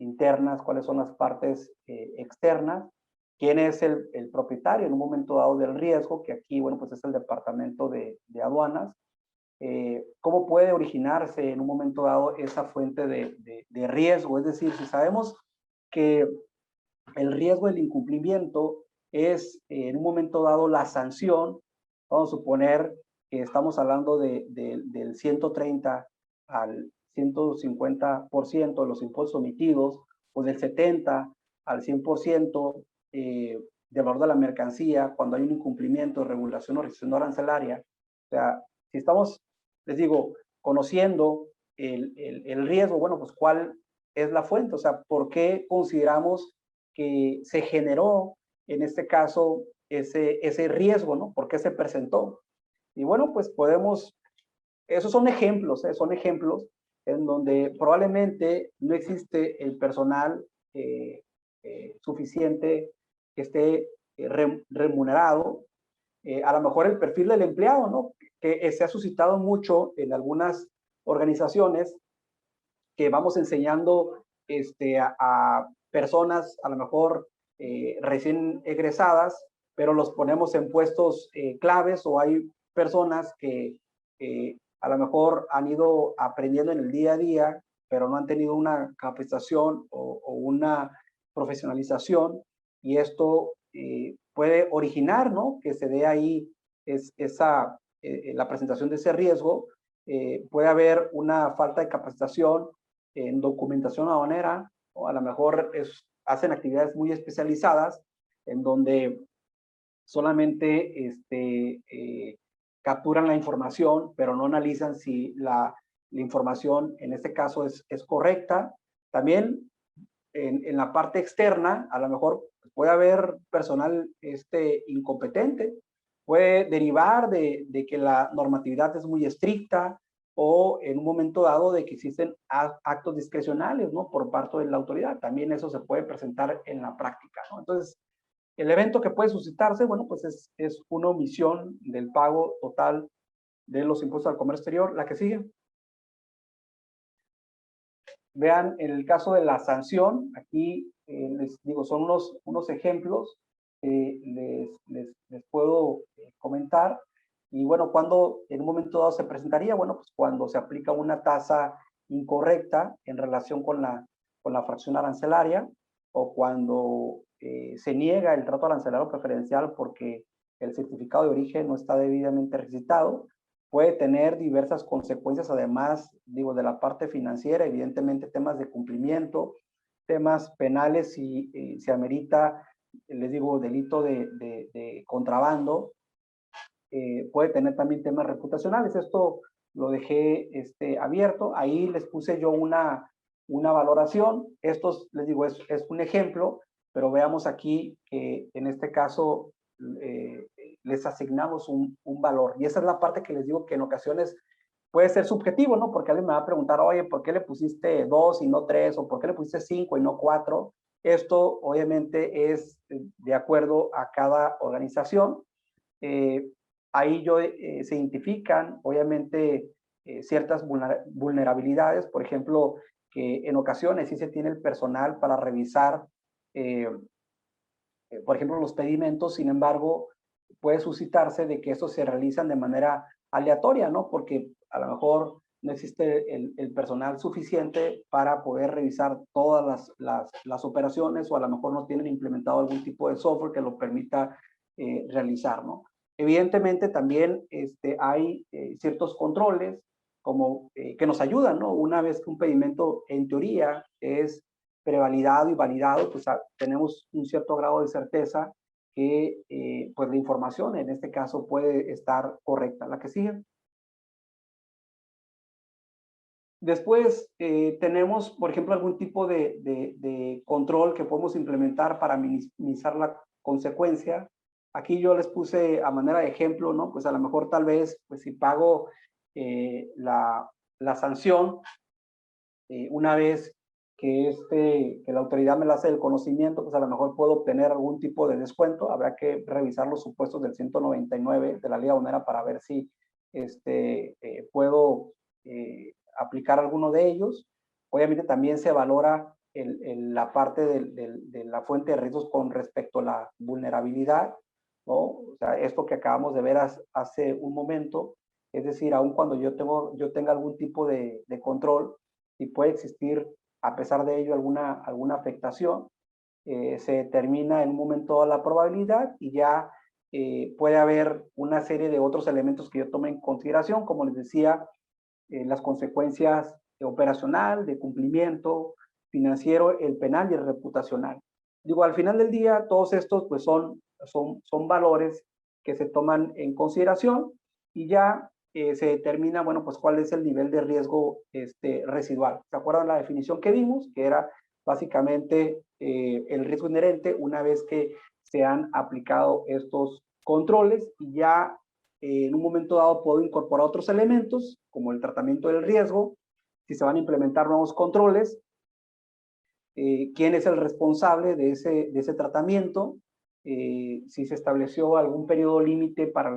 internas, cuáles son las partes externas, quién es el propietario en un momento dado del riesgo, que aquí, bueno, pues es el departamento de aduanas. Cómo puede originarse en un momento dado esa fuente de riesgo. Es decir, si sabemos que el riesgo del incumplimiento es en un momento dado la sanción, vamos a suponer que estamos hablando del 130 al 150% de los impuestos omitidos, o del 70 al 100% del valor de la mercancía cuando hay un incumplimiento de regulación o restricción arancelaria. O sea, si estamos, les digo, conociendo el riesgo, bueno, pues ¿cuál es la fuente? O sea, ¿por qué consideramos que se generó en este caso ese riesgo, ¿no? ¿Por qué se presentó? Y bueno, pues esos son ejemplos en donde probablemente no existe el personal suficiente que esté remunerado. A lo mejor el perfil del empleado, ¿no? Que se ha suscitado mucho en algunas organizaciones, que vamos enseñando a personas a lo mejor recién egresadas, pero los ponemos en puestos claves, o hay personas que a lo mejor han ido aprendiendo en el día a día, pero no han tenido una capacitación o una profesionalización, y esto puede originar, ¿no? Que se dé ahí la presentación de ese riesgo. Puede haber una falta de capacitación en documentación aduanera, o a lo mejor hacen actividades muy especializadas en donde solamente capturan la información, pero no analizan si la información en este caso es correcta. También en la parte externa, a lo mejor puede haber personal incompetente, puede derivar de que la normatividad es muy estricta, o en un momento dado de que existen actos discrecionales, ¿no? Por parte de la autoridad. También eso se puede presentar en la práctica, ¿no? Entonces, el evento que puede suscitarse, bueno, pues es una omisión del pago total de los impuestos al comercio exterior. La que sigue. Vean, en el caso de la sanción, aquí les digo, son unos ejemplos que les puedo comentar. Y bueno, ¿cuándo en un momento dado se presentaría? Bueno, pues cuando se aplica una tasa incorrecta en relación con la fracción arancelaria, o cuando se niega el trato arancelario preferencial porque el certificado de origen no está debidamente registrado. Puede tener diversas consecuencias, además, digo, de la parte financiera, evidentemente temas de cumplimiento, temas penales si se amerita, les digo, delito de contrabando. Puede tener también temas reputacionales. Esto lo dejé abierto. Ahí les puse yo una valoración. Esto, les digo, es un ejemplo, pero veamos aquí que en este caso les asignamos un valor. Y esa es la parte que les digo que en ocasiones puede ser subjetivo, ¿no? Porque alguien me va a preguntar, oye, ¿por qué le pusiste 2 y no 3? ¿O por qué le pusiste 5 y no 4? Esto obviamente es de acuerdo a cada organización. Ahí se identifican, obviamente, ciertas vulnerabilidades, por ejemplo, que en ocasiones sí se tiene el personal para revisar, por ejemplo, los pedimentos. Sin embargo, puede suscitarse de que estos se realizan de manera aleatoria, ¿no? Porque a lo mejor no existe el personal suficiente para poder revisar todas las operaciones, o a lo mejor no tienen implementado algún tipo de software que lo permita realizar, ¿no? Evidentemente también hay ciertos controles como que nos ayudan, ¿no? Una vez que un pedimento en teoría es prevalidado y validado, pues tenemos un cierto grado de certeza que pues la información en este caso puede estar correcta. La que sigue. Después tenemos, por ejemplo, algún tipo de control que podemos implementar para minimizar la consecuencia. Aquí yo les puse a manera de ejemplo, ¿no? Pues a lo mejor tal vez, pues si pago la sanción, una vez que la autoridad me la hace el conocimiento, pues a lo mejor puedo obtener algún tipo de descuento. Habrá que revisar los supuestos del 199 de la ley aduanera para ver si puedo aplicar alguno de ellos. Obviamente también se valora la parte de la fuente de riesgos con respecto a la vulnerabilidad, ¿no? O sea, esto que acabamos de ver hace un momento, es decir, aun cuando yo tenga algún tipo de control, y puede existir, a pesar de ello, alguna afectación, se determina en un momento la probabilidad, y ya puede haber una serie de otros elementos que yo tome en consideración, como les decía, las consecuencias operacional, de cumplimiento, financiero, el penal y el reputacional. Digo, al final del día, todos estos pues son valores que se toman en consideración, y ya se determina, bueno, pues cuál es el nivel de riesgo residual. ¿Se acuerdan la definición que vimos? Que era básicamente el riesgo inherente una vez que se han aplicado estos controles, y ya en un momento dado puedo incorporar otros elementos como el tratamiento del riesgo, si se van a implementar nuevos controles, quién es el responsable de ese tratamiento, si se estableció algún periodo límite para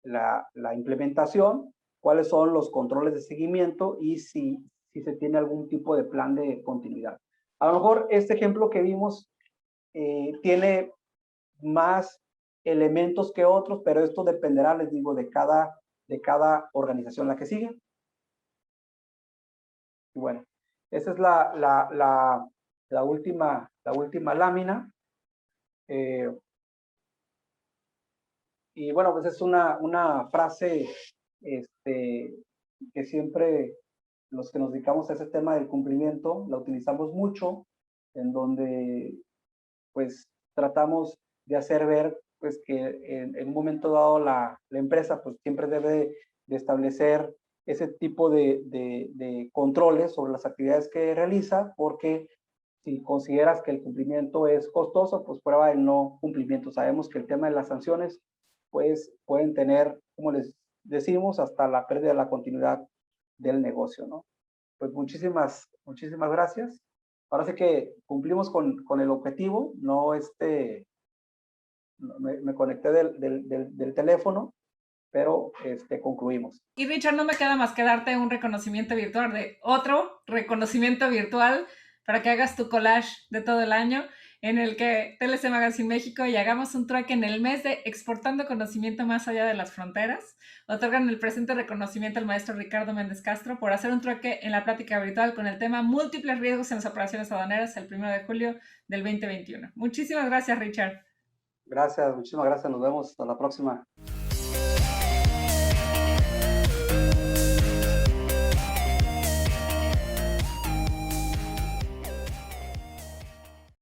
la implementación, cuáles son los controles de seguimiento, y si se tiene algún tipo de plan de continuidad. A lo mejor este ejemplo que vimos tiene más elementos que otros, pero esto dependerá, les digo, de cada organización. La que sigue. Y bueno, esa es la última lámina. Y bueno, pues es una frase que siempre los que nos dedicamos a ese tema del cumplimiento, la utilizamos mucho, en donde pues tratamos de hacer ver pues que en un momento dado la empresa pues siempre debe de establecer ese tipo de controles sobre las actividades que realiza, porque si consideras que el cumplimiento es costoso, pues prueba el no cumplimiento. Sabemos que el tema de las sanciones pues pueden tener, como les decimos, hasta la pérdida de la continuidad del negocio, ¿no? Pues muchísimas gracias. Ahora sí que cumplimos con el objetivo, no me conecté del teléfono, pero concluimos. Y Richard, no me queda más que darte un reconocimiento virtual de otro reconocimiento virtual para que hagas tu collage de todo el año en el que TLC Magazine México y hagamos un trueque en el mes de Exportando Conocimiento Más Allá de las Fronteras. Otorgan el presente reconocimiento al maestro Ricardo Méndez Castro por hacer un trueque en la plática virtual con el tema Múltiples riesgos en las operaciones aduaneras el 1 de julio del 2021. Muchísimas gracias, Richard. Gracias, muchísimas gracias. Nos vemos hasta la próxima.